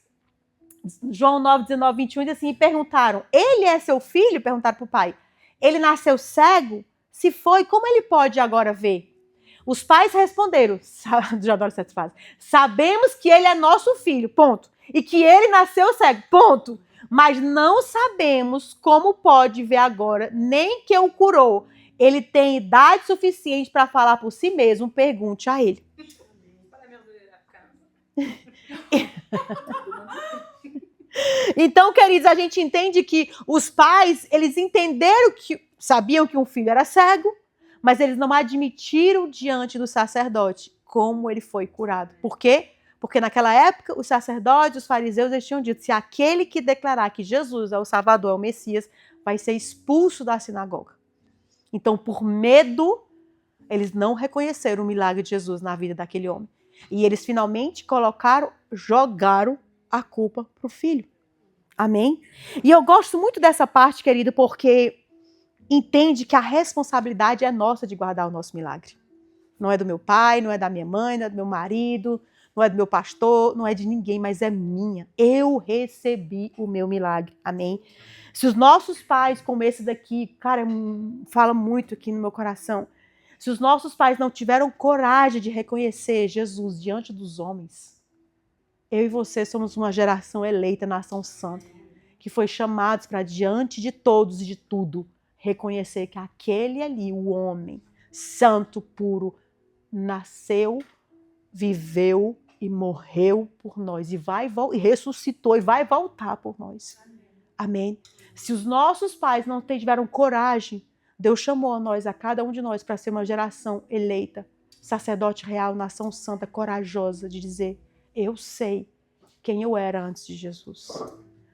João 9, 19, 21, diz assim, e perguntaram, ele é seu filho? Perguntaram para o pai. Ele nasceu cego? Se foi, como ele pode agora ver? Os pais responderam, já adoro essas frases, sabemos que ele é nosso filho, ponto. E que ele nasceu cego, ponto. Mas não sabemos como pode ver agora, nem que o curou. Ele tem idade suficiente para falar por si mesmo, pergunte a ele. Então, queridos, a gente entende que os pais, eles sabiam que um filho era cego, mas eles não admitiram diante do sacerdote como ele foi curado. Por quê? Porque naquela época, os sacerdotes, os fariseus, eles tinham dito, se aquele que declarar que Jesus é o Salvador, é o Messias, vai ser expulso da sinagoga. Então, por medo, eles não reconheceram o milagre de Jesus na vida daquele homem. E eles finalmente jogaram a culpa para o filho. Amém? E eu gosto muito dessa parte, querido, porque entende que a responsabilidade é nossa de guardar o nosso milagre. Não é do meu pai, não é da minha mãe, não é do meu marido, não é do meu pastor, não é de ninguém, mas é minha. Eu recebi o meu milagre. Amém? Se os nossos pais, como esse daqui, cara, fala muito aqui no meu coração, se os nossos pais não tiveram coragem de reconhecer Jesus diante dos homens, eu e você somos uma geração eleita, nação santa, que foi chamados para, diante de todos e de tudo, reconhecer que aquele ali, o homem santo, puro, nasceu, viveu e morreu por nós, e ressuscitou e vai voltar por nós. Amém? Se os nossos pais não tiveram coragem, Deus chamou a nós, a cada um de nós, para ser uma geração eleita, sacerdote real, nação santa, corajosa, de dizer, eu sei quem eu era antes de Jesus.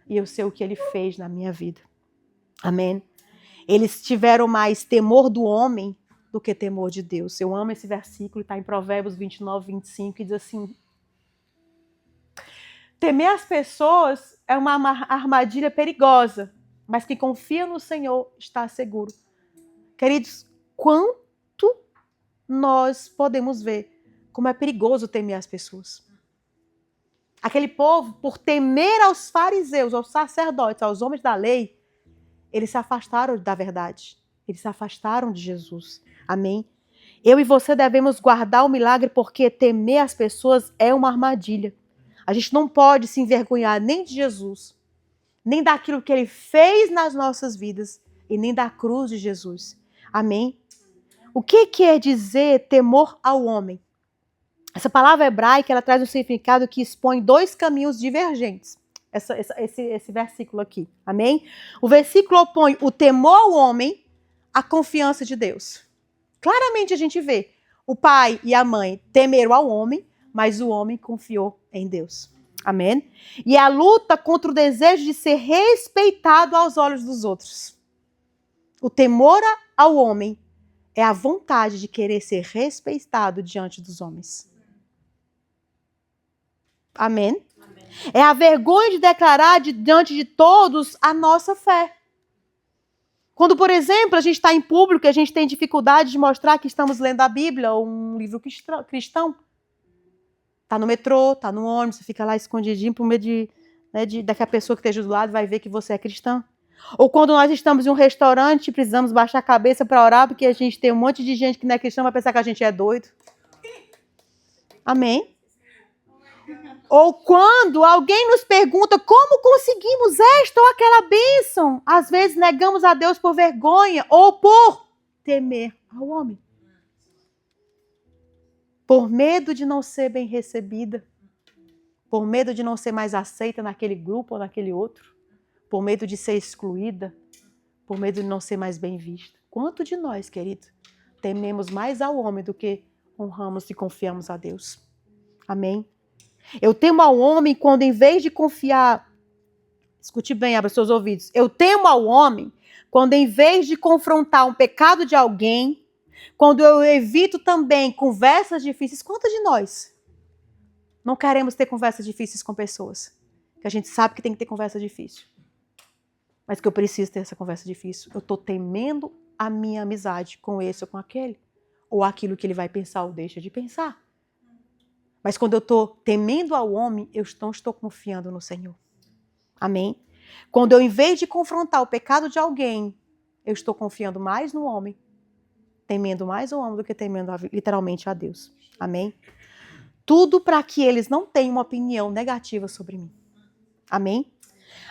E eu sei o que ele fez na minha vida. Amém? Eles tiveram mais temor do homem do que temor de Deus. Eu amo esse versículo, está em Provérbios 29, 25, e diz assim, temer as pessoas é uma armadilha perigosa, mas quem confia no Senhor está seguro. Queridos, quanto nós podemos ver como é perigoso temer as pessoas. Aquele povo, por temer aos fariseus, aos sacerdotes, aos homens da lei, eles se afastaram da verdade. Eles se afastaram de Jesus. Amém? Eu e você devemos guardar o milagre porque temer as pessoas é uma armadilha. A gente não pode se envergonhar nem de Jesus, nem daquilo que ele fez nas nossas vidas e nem da cruz de Jesus. Amém? O que quer dizer temor ao homem? Essa palavra hebraica, ela traz um significado que expõe dois caminhos divergentes. Esse versículo aqui. Amém? O versículo opõe o temor ao homem à confiança de Deus. Claramente a gente vê o pai e a mãe temeram ao homem, mas o homem confiou em Deus. Amém? E a luta contra o desejo de ser respeitado aos olhos dos outros. O temor ao homem é a vontade de querer ser respeitado diante dos homens. Amém? Amém. É a vergonha de declarar diante de todos a nossa fé. Quando, por exemplo, a gente está em público e a gente tem dificuldade de mostrar que estamos lendo a Bíblia ou um livro cristão. Está no metrô, está no ônibus, você fica lá escondidinho por medo daqui a pessoa que esteja do lado vai ver que você é cristão. Ou quando nós estamos em um restaurante e precisamos baixar a cabeça para orar porque a gente tem um monte de gente que não é cristão, vai pensar que a gente é doido. Amém? Ou quando alguém nos pergunta como conseguimos esta ou aquela bênção, às vezes negamos a Deus por vergonha ou por temer ao homem. Por medo de não ser bem recebida, por medo de não ser mais aceita naquele grupo ou naquele outro, por medo de ser excluída, por medo de não ser mais bem vista. Quanto de nós, querido, tememos mais ao homem do que honramos e confiamos a Deus? Amém? Eu temo ao homem quando, em vez de confiar... Escute bem, abra seus ouvidos. Eu temo ao homem quando, em vez de confrontar um pecado de alguém, quando eu evito também conversas difíceis. Quantos de nós não queremos ter conversas difíceis com pessoas? Que a gente sabe que tem que ter conversa difícil. Mas que eu preciso ter essa conversa difícil. Eu estou temendo a minha amizade com esse ou com aquele. Ou aquilo que ele vai pensar ou deixa de pensar. Mas quando eu estou temendo ao homem, eu não estou confiando no Senhor. Amém? Quando eu, em vez de confrontar o pecado de alguém, eu estou confiando mais no homem, temendo mais o homem do que temendo literalmente a Deus. Amém? Tudo para que eles não tenham uma opinião negativa sobre mim. Amém?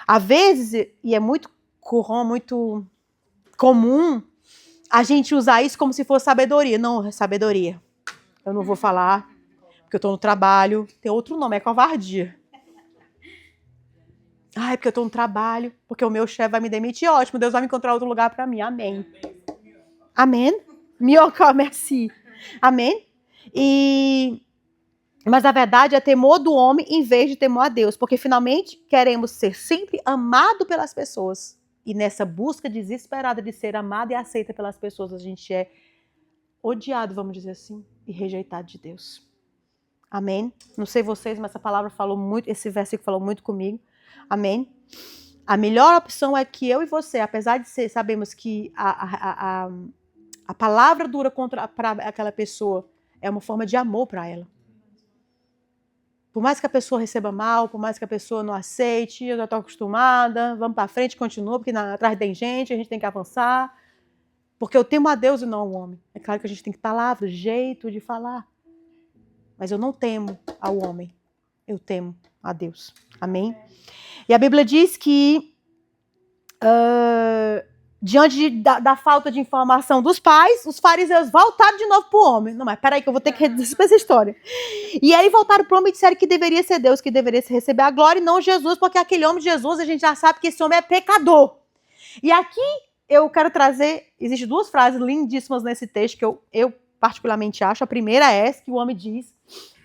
Às vezes, e é muito comum, a gente usar isso como se fosse sabedoria. Não é sabedoria. Eu não vou falar... porque eu estou no trabalho, tem outro nome, é covardia. Ai, porque eu estou no trabalho, porque o meu chefe vai me demitir, ótimo, Deus vai me encontrar outro lugar para mim, amém. Amém? Merci. Amém? E Mas a verdade é temor do homem em vez de temor a Deus, porque finalmente queremos ser sempre amados pelas pessoas. E nessa busca desesperada de ser amado e aceita pelas pessoas, a gente é odiado, vamos dizer assim, e rejeitado de Deus. Amém? Não sei vocês, mas essa palavra falou muito, esse versículo falou muito comigo. Amém? A melhor opção é que eu e você, apesar de sabemos que a palavra dura para aquela pessoa é uma forma de amor para ela. Por mais que a pessoa receba mal, por mais que a pessoa não aceite, eu já estou acostumada, vamos para frente, continua, porque atrás tem gente, a gente tem que avançar. Porque eu temo a Deus e não ao homem. É claro que a gente tem palavras, jeito de falar. Mas eu não temo ao homem, eu temo a Deus. Amém? E a Bíblia diz que diante da falta de informação dos pais, os fariseus voltaram de novo para o homem. Não, mas peraí que eu vou ter que reduzir essa história. E aí voltaram para o homem e disseram que deveria ser Deus, que deveria receber a glória e não Jesus, porque aquele homem de Jesus, a gente já sabe que esse homem é pecador. E aqui eu quero trazer, existem duas frases lindíssimas nesse texto que eu particularmente acho. A primeira é essa que o homem diz,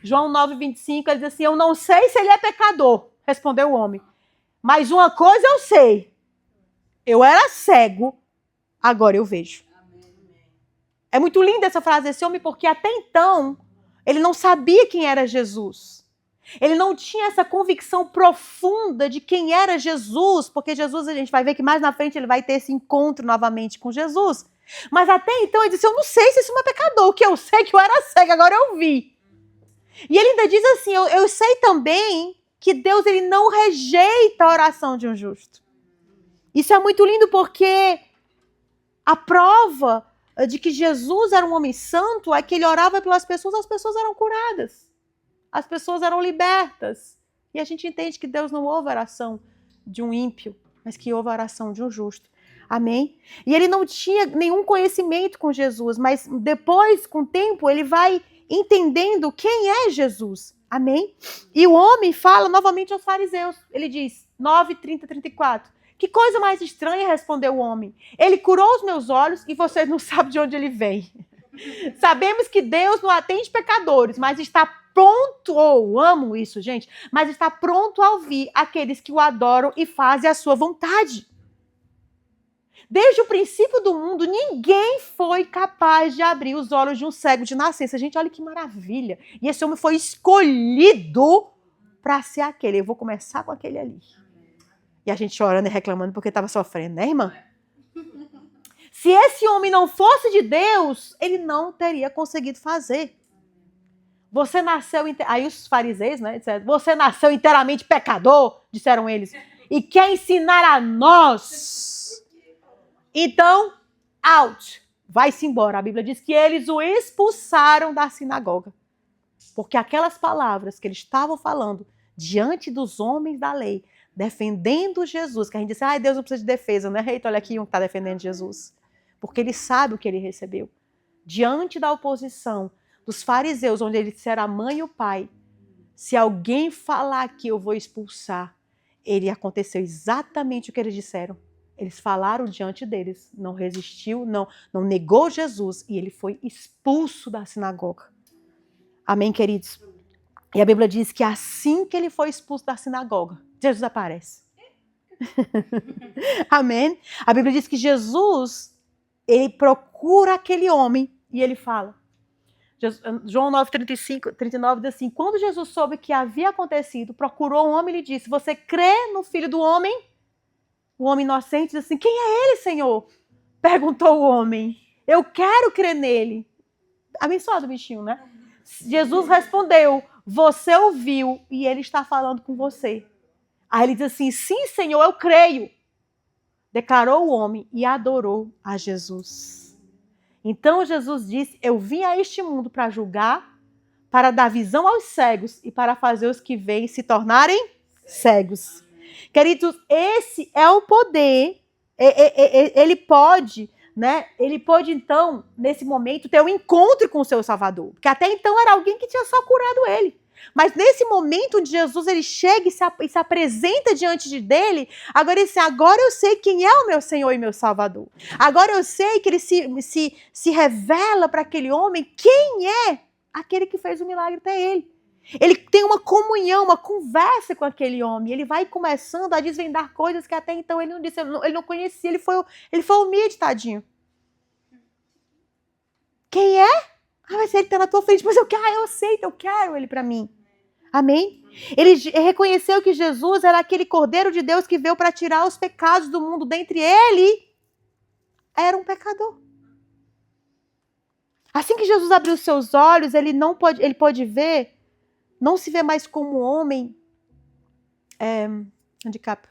João 9:25, ele diz assim, eu não sei se ele é pecador, respondeu o homem, mas uma coisa eu sei, eu era cego, agora eu vejo. É muito linda essa frase desse homem, porque até então ele não sabia quem era Jesus. Ele não tinha essa convicção profunda de quem era Jesus, porque Jesus, a gente vai ver que mais na frente ele vai ter esse encontro novamente com Jesus. Mas até então ele disse, eu não sei se isso é um pecador, o que eu sei é que eu era cego, agora eu vi. E ele ainda diz assim, eu sei também que Deus ele não rejeita a oração de um justo. Isso é muito lindo porque a prova de que Jesus era um homem santo é que ele orava pelas pessoas, as pessoas eram curadas. As pessoas eram libertas. E a gente entende que Deus não ouve a oração de um ímpio, mas que ouve a oração de um justo. Amém? E ele não tinha nenhum conhecimento com Jesus, mas depois, com o tempo, ele vai entendendo quem é Jesus. Amém? E o homem fala novamente aos fariseus. Ele diz, 9:30-34. Que coisa mais estranha, respondeu o homem. Ele curou os meus olhos e vocês não sabem de onde ele vem. Sabemos que Deus não atende pecadores, mas está pronto, amo isso, gente, mas está pronto a ouvir aqueles que o adoram e fazem a sua vontade. Desde o princípio do mundo, ninguém foi capaz de abrir os olhos de um cego de nascença. Gente, olha que maravilha. E esse homem foi escolhido para ser aquele. Eu vou começar com aquele ali. E a gente chorando e reclamando porque estava sofrendo, né, irmã? Se esse homem não fosse de Deus, ele não teria conseguido fazer. Você nasceu... Aí os fariseus, né, disseram, você nasceu inteiramente pecador, disseram eles, e quer ensinar a nós. Então, out, vai-se embora. A Bíblia diz que eles o expulsaram da sinagoga. Porque aquelas palavras que eles estavam falando diante dos homens da lei, defendendo Jesus, que a gente disse, Deus não precisa de defesa, né, Reito? Olha aqui um que está defendendo Jesus. Porque ele sabe o que ele recebeu. Diante da oposição dos fariseus, onde ele disseram a mãe e o pai, se alguém falar que eu vou expulsar, ele aconteceu exatamente o que eles disseram. Eles falaram diante deles, não resistiu, não negou Jesus e ele foi expulso da sinagoga. Amém, queridos? E a Bíblia diz que assim que ele foi expulso da sinagoga, Jesus aparece. Amém? A Bíblia diz que Jesus, ele procura aquele homem e ele fala. João 9:35-39 diz assim, quando Jesus soube o que havia acontecido, procurou um homem e lhe disse, você crê no Filho do Homem? O homem inocente diz assim, quem é ele, Senhor? Perguntou o homem. Eu quero crer nele. Abençoado o bichinho, né? Jesus respondeu, você ouviu e ele está falando com você. Aí ele diz assim, sim, Senhor, eu creio. Declarou o homem e adorou a Jesus. Então Jesus disse, eu vim a este mundo para julgar, para dar visão aos cegos e para fazer os que veem se tornarem cegos. Queridos, esse é o poder. Ele pode, né? Ele pode, então, nesse momento, ter um encontro com o seu Salvador. Porque até então era alguém que tinha só curado ele. Mas nesse momento onde Jesus ele chega e se apresenta diante dele, agora ele diz, agora eu sei quem é o meu Senhor e meu Salvador. Agora eu sei que ele se revela para aquele homem quem é aquele que fez o milagre para ele. Ele tem uma comunhão, uma conversa com aquele homem. Ele vai começando a desvendar coisas que até então ele não disse, ele não conhecia. Ele foi humilde, tadinho. Quem é? Mas ele está na tua frente. Mas eu aceito, eu quero ele para mim. Amém? Ele reconheceu que Jesus era aquele Cordeiro de Deus que veio para tirar os pecados do mundo. Dentre ele, era um pecador. Assim que Jesus abriu seus olhos, ele pode ver, não se vê mais como homem handicap.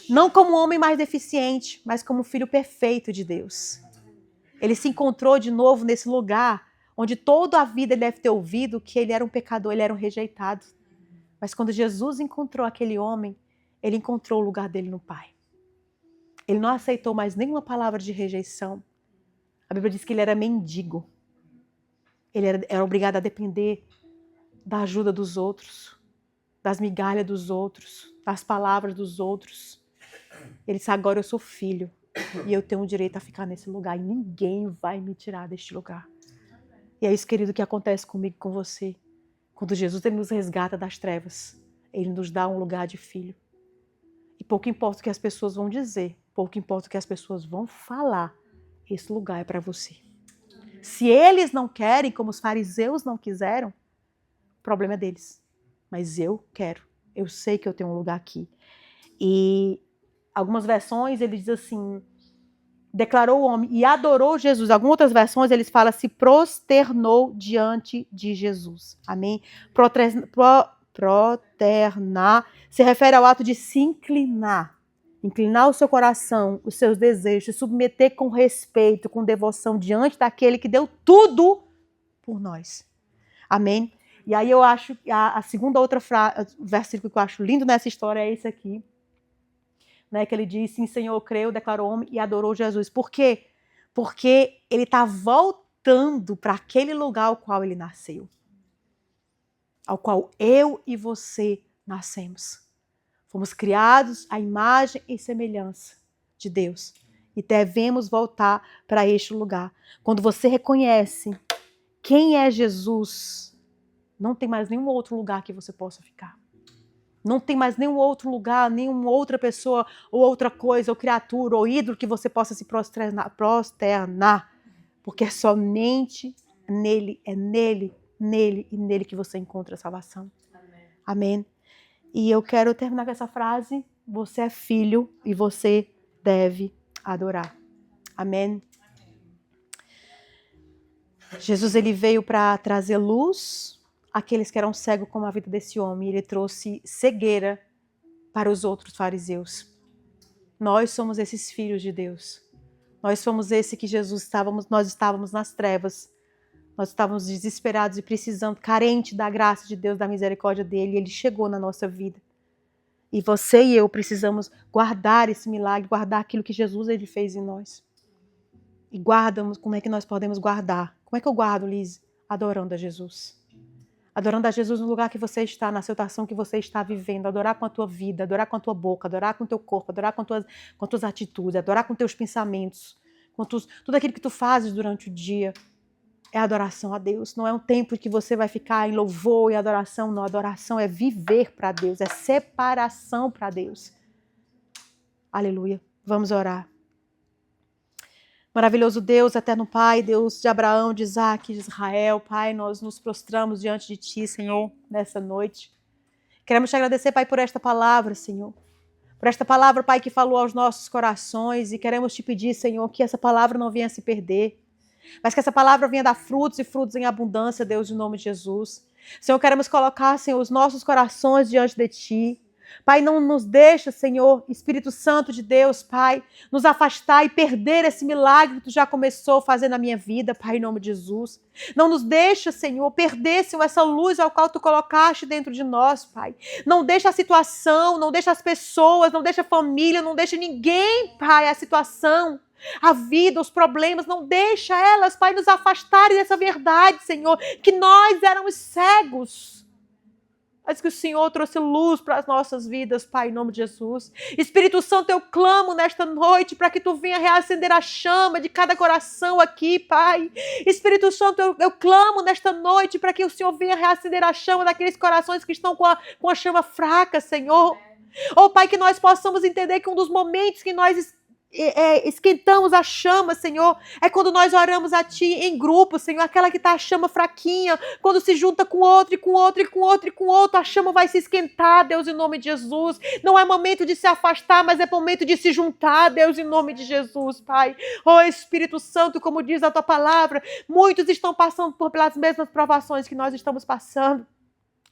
Não como um homem mais deficiente, mas como filho perfeito de Deus. Ele se encontrou de novo nesse lugar onde toda a vida ele deve ter ouvido que ele era um pecador, ele era um rejeitado. Mas quando Jesus encontrou aquele homem, ele encontrou o lugar dele no Pai. Ele não aceitou mais nenhuma palavra de rejeição. A Bíblia diz que ele era mendigo. Ele era obrigado a depender da ajuda dos outros, das migalhas dos outros, das palavras dos outros. Ele disse, agora eu sou filho e eu tenho o direito a ficar nesse lugar e ninguém vai me tirar deste lugar. E é isso, querido, que acontece comigo e com você. Quando Jesus ele nos resgata das trevas, ele nos dá um lugar de filho. E pouco importa o que as pessoas vão dizer, pouco importa o que as pessoas vão falar, esse lugar é para você. Se eles não querem, como os fariseus não quiseram, o problema é deles. Mas eu quero. Eu sei que eu tenho um lugar aqui. E algumas versões ele diz assim, declarou o homem e adorou Jesus. Algumas outras versões eles falam se prosternou diante de Jesus. Amém? Proternar se refere ao ato de se inclinar. Inclinar o seu coração, os seus desejos, se submeter com respeito, com devoção diante daquele que deu tudo por nós. Amém? E aí eu acho, a segunda outra versículo que eu acho lindo nessa história é esse aqui. Né, que ele diz, sim, Senhor, creu, declarou homem e adorou Jesus. Por quê? Porque ele está voltando para aquele lugar ao qual ele nasceu. Ao qual eu e você nascemos. Fomos criados à imagem e semelhança de Deus. E devemos voltar para este lugar. Quando você reconhece quem é Jesus, não tem mais nenhum outro lugar que você possa ficar. Não tem mais nenhum outro lugar, nenhuma outra pessoa, ou outra coisa, ou criatura, ou ídolo que você possa se prosternar. Porque é somente nele, nele e nele que você encontra a salvação. Amém. Amém. E eu quero terminar com essa frase. Você é filho e você deve adorar. Amém. Jesus ele veio para trazer luz àqueles que eram cegos como a vida desse homem. Ele trouxe cegueira para os outros fariseus. Nós somos esses filhos de Deus. Nós somos esse que nós estávamos nas trevas. Nós estávamos desesperados e precisando, carente da graça de Deus, da misericórdia dele. E ele chegou na nossa vida. E você e eu precisamos guardar esse milagre, guardar aquilo que Jesus ele fez em nós. E guardamos, como é que nós podemos guardar? Como é que eu guardo, Liz? Adorando a Jesus. Adorando a Jesus no lugar que você está, na situação que você está vivendo. Adorar com a tua vida, adorar com a tua boca, adorar com o teu corpo, adorar com tuas atitudes, adorar com teus pensamentos, com tudo aquilo que tu fazes durante o dia. É adoração a Deus. Não é um tempo que você vai ficar em louvor e adoração. Não, adoração é viver para Deus, é separação para Deus. Aleluia. Vamos orar. Maravilhoso Deus, eterno Pai, Deus de Abraão, de Isaac, de Israel, Pai, nós nos prostramos diante de Ti, Senhor, nessa noite. Queremos te agradecer, Pai, por esta palavra, Senhor. Por esta palavra, Pai, que falou aos nossos corações e queremos te pedir, Senhor, que essa palavra não venha se perder, mas que essa palavra venha dar frutos e frutos em abundância, Deus, em nome de Jesus. Senhor, queremos colocar, Senhor, os nossos corações diante de Ti. Pai, não nos deixa, Senhor, Espírito Santo de Deus, Pai, nos afastar e perder esse milagre que Tu já começou a fazer na minha vida, Pai, em nome de Jesus. Não nos deixa, Senhor, perder, Senhor, essa luz ao qual Tu colocaste dentro de nós, Pai. Não deixa a situação, não deixa as pessoas, não deixa a família, não deixa ninguém, Pai, a situação, a vida, os problemas, não deixa elas, Pai, nos afastarem dessa verdade, Senhor, que nós éramos cegos. mas que o Senhor trouxe luz para as nossas vidas, Pai, em nome de Jesus. Espírito Santo, eu clamo nesta noite para que Tu venha reacender a chama de cada coração aqui, Pai. Espírito Santo, eu clamo nesta noite para que o Senhor venha reacender a chama daqueles corações que estão com a chama fraca, Senhor. Oh, Pai, que nós possamos entender que um dos momentos que nós esquentamos a chama, Senhor, é quando nós oramos a Ti em grupo, Senhor, aquela que está a chama fraquinha, quando se junta com outro, e com outro, e com outro, e com outro, a chama vai se esquentar, Deus, em nome de Jesus. Não é momento de se afastar, mas é momento de se juntar, Deus, em nome de Jesus, Pai. Oh, Espírito Santo, como diz a Tua palavra, muitos estão passando pelas mesmas provações que nós estamos passando,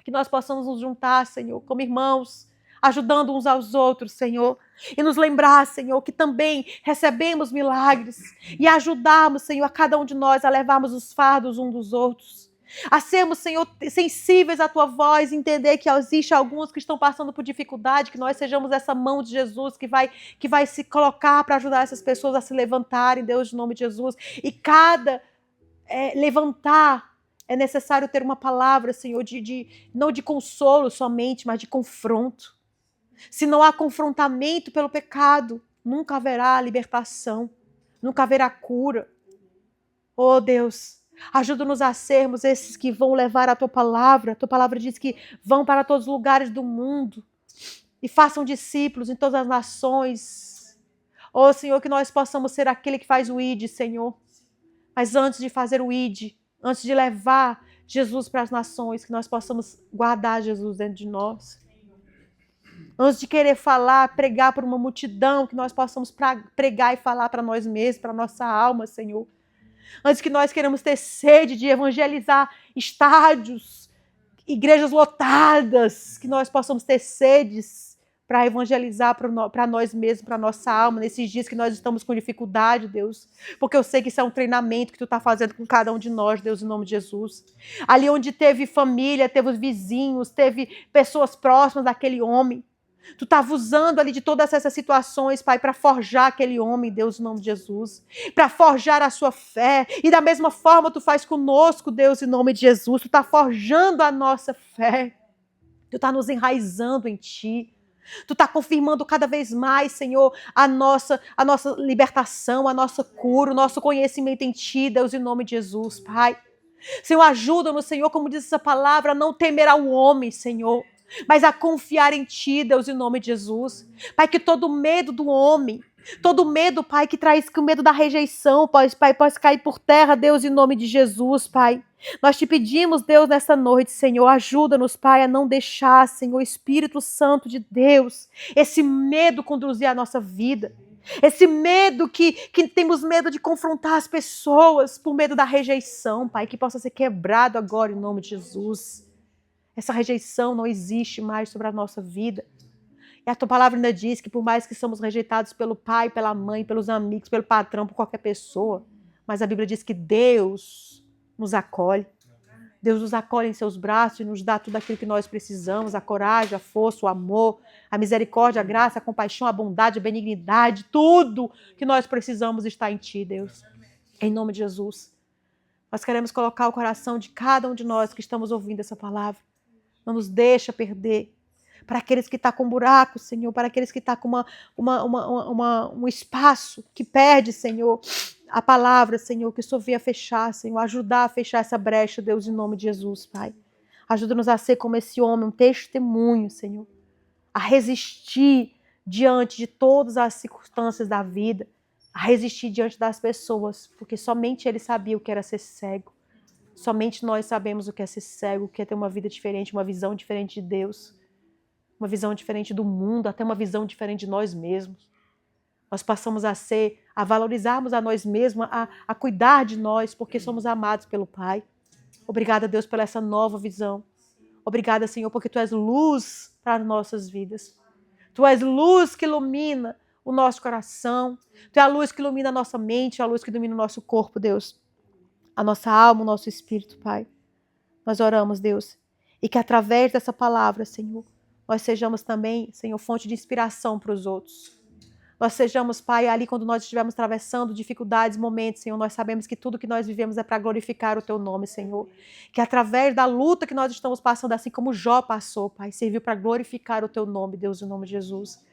que nós possamos nos juntar, Senhor, como irmãos, ajudando uns aos outros, Senhor, e nos lembrar, Senhor, que também recebemos milagres e ajudarmos, Senhor, a cada um de nós a levarmos os fardos uns dos outros, a sermos, Senhor, sensíveis à Tua voz, entender que existe alguns que estão passando por dificuldade, que nós sejamos essa mão de Jesus que vai se colocar para ajudar essas pessoas a se levantarem, Deus, em nome de Jesus, e cada levantar é necessário ter uma palavra, Senhor, não de consolo somente, mas de confronto. Se não há confrontamento pelo pecado, nunca haverá libertação, nunca haverá cura. Oh Deus, ajuda-nos a sermos esses que vão levar a Tua palavra. A Tua palavra diz que vão para todos os lugares do mundo e façam discípulos em todas as nações. Oh Senhor, que nós possamos ser aquele que faz o ID, Senhor. Mas antes de fazer o ID, antes de levar Jesus para as nações, que nós possamos guardar Jesus dentro de nós. Antes de querer falar, pregar para uma multidão, que nós possamos pregar e falar para nós mesmos, para a nossa alma, Senhor. Antes que nós queremos ter sede de evangelizar estádios, igrejas lotadas, que nós possamos ter sedes para evangelizar para nós mesmos, para a nossa alma, nesses dias que nós estamos com dificuldade, Deus. Porque eu sei que isso é um treinamento que Tu está fazendo com cada um de nós, Deus, em nome de Jesus. Ali onde teve família, teve os vizinhos, teve pessoas próximas daquele homem. Tu estava usando ali de todas essas situações, Pai, para forjar aquele homem, Deus, em nome de Jesus. Para forjar a sua fé. E da mesma forma Tu faz conosco, Deus, em nome de Jesus. Tu está forjando a nossa fé. Tu está nos enraizando em Ti. Tu está confirmando cada vez mais, Senhor, a nossa libertação, a nossa cura, o nosso conhecimento em Ti, Deus, em nome de Jesus, Pai. Senhor, ajuda-nos, Senhor, como diz essa palavra, a não temer ao homem, Senhor, mas a confiar em Ti, Deus, em nome de Jesus. Pai, que todo medo do homem, todo medo, Pai, que traz que o medo da rejeição, Pai, possa cair por terra, Deus, em nome de Jesus, Pai. Nós Te pedimos, Deus, nessa noite, Senhor, ajuda-nos, Pai, a não deixar, Senhor, Espírito Santo de Deus, esse medo conduzir a nossa vida. Esse medo que temos medo de confrontar as pessoas por medo da rejeição, Pai, que possa ser quebrado agora em nome de Jesus. Essa rejeição não existe mais sobre a nossa vida. E a Tua palavra ainda diz que por mais que somos rejeitados pelo pai, pela mãe, pelos amigos, pelo patrão, por qualquer pessoa, mas a Bíblia diz que Deus nos acolhe. Deus nos acolhe em Seus braços e nos dá tudo aquilo que nós precisamos, a coragem, a força, o amor, a misericórdia, a graça, a compaixão, a bondade, a benignidade, tudo que nós precisamos está em Ti, Deus. Em nome de Jesus. Nós queremos colocar o coração de cada um de nós que estamos ouvindo essa palavra. Não nos deixa perder. Para aqueles que estão com buraco, Senhor, para aqueles que estão com um espaço que perde, Senhor, a palavra, Senhor, que o Senhor venha fechar, Senhor, ajudar a fechar essa brecha, Deus, em nome de Jesus, Pai. Ajuda-nos a ser como esse homem, um testemunho, Senhor, a resistir diante de todas as circunstâncias da vida, a resistir diante das pessoas, porque somente ele sabia o que era ser cego. Somente nós sabemos o que é ser cego, o que é ter uma vida diferente, uma visão diferente de Deus, uma visão diferente do mundo, até uma visão diferente de nós mesmos. Nós passamos a valorizarmos a nós mesmos, a cuidar de nós, porque somos amados pelo Pai. Obrigada, Deus, pela essa nova visão. Obrigada, Senhor, porque Tu és luz para as nossas vidas. Tu és luz que ilumina o nosso coração. Tu é a luz que ilumina a nossa mente, a luz que ilumina o nosso corpo, Deus. A nossa alma, o nosso espírito, Pai. Nós oramos, Deus, e que através dessa palavra, Senhor, nós sejamos também, Senhor, fonte de inspiração para os outros. Nós sejamos, Pai, ali quando nós estivermos atravessando dificuldades, momentos, Senhor, nós sabemos que tudo que nós vivemos é para glorificar o Teu nome, Senhor. Que através da luta que nós estamos passando, assim como Jó passou, Pai, serviu para glorificar o Teu nome, Deus, em nome de Jesus.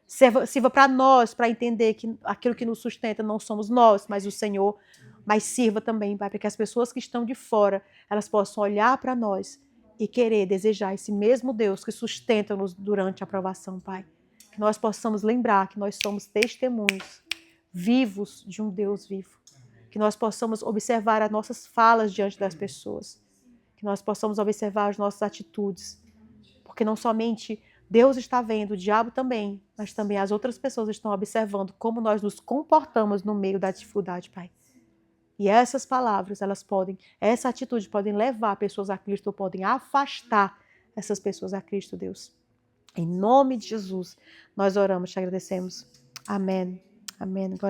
Sirva para nós, para entender que aquilo que nos sustenta não somos nós, mas o Senhor. Mas sirva também, Pai, para que as pessoas que estão de fora, elas possam olhar para nós e querer, desejar esse mesmo Deus que sustenta-nos durante a provação, Pai. Que nós possamos lembrar que nós somos testemunhos vivos de um Deus vivo. Que nós possamos observar as nossas falas diante das pessoas. Que nós possamos observar as nossas atitudes. Porque não somente Deus está vendo, o diabo também, mas também as outras pessoas estão observando como nós nos comportamos no meio da dificuldade, Pai. E essas palavras, essa atitude podem levar pessoas a Cristo ou podem afastar essas pessoas a Cristo, Deus. Em nome de Jesus, nós oramos, te agradecemos. Amém. Amém. Agora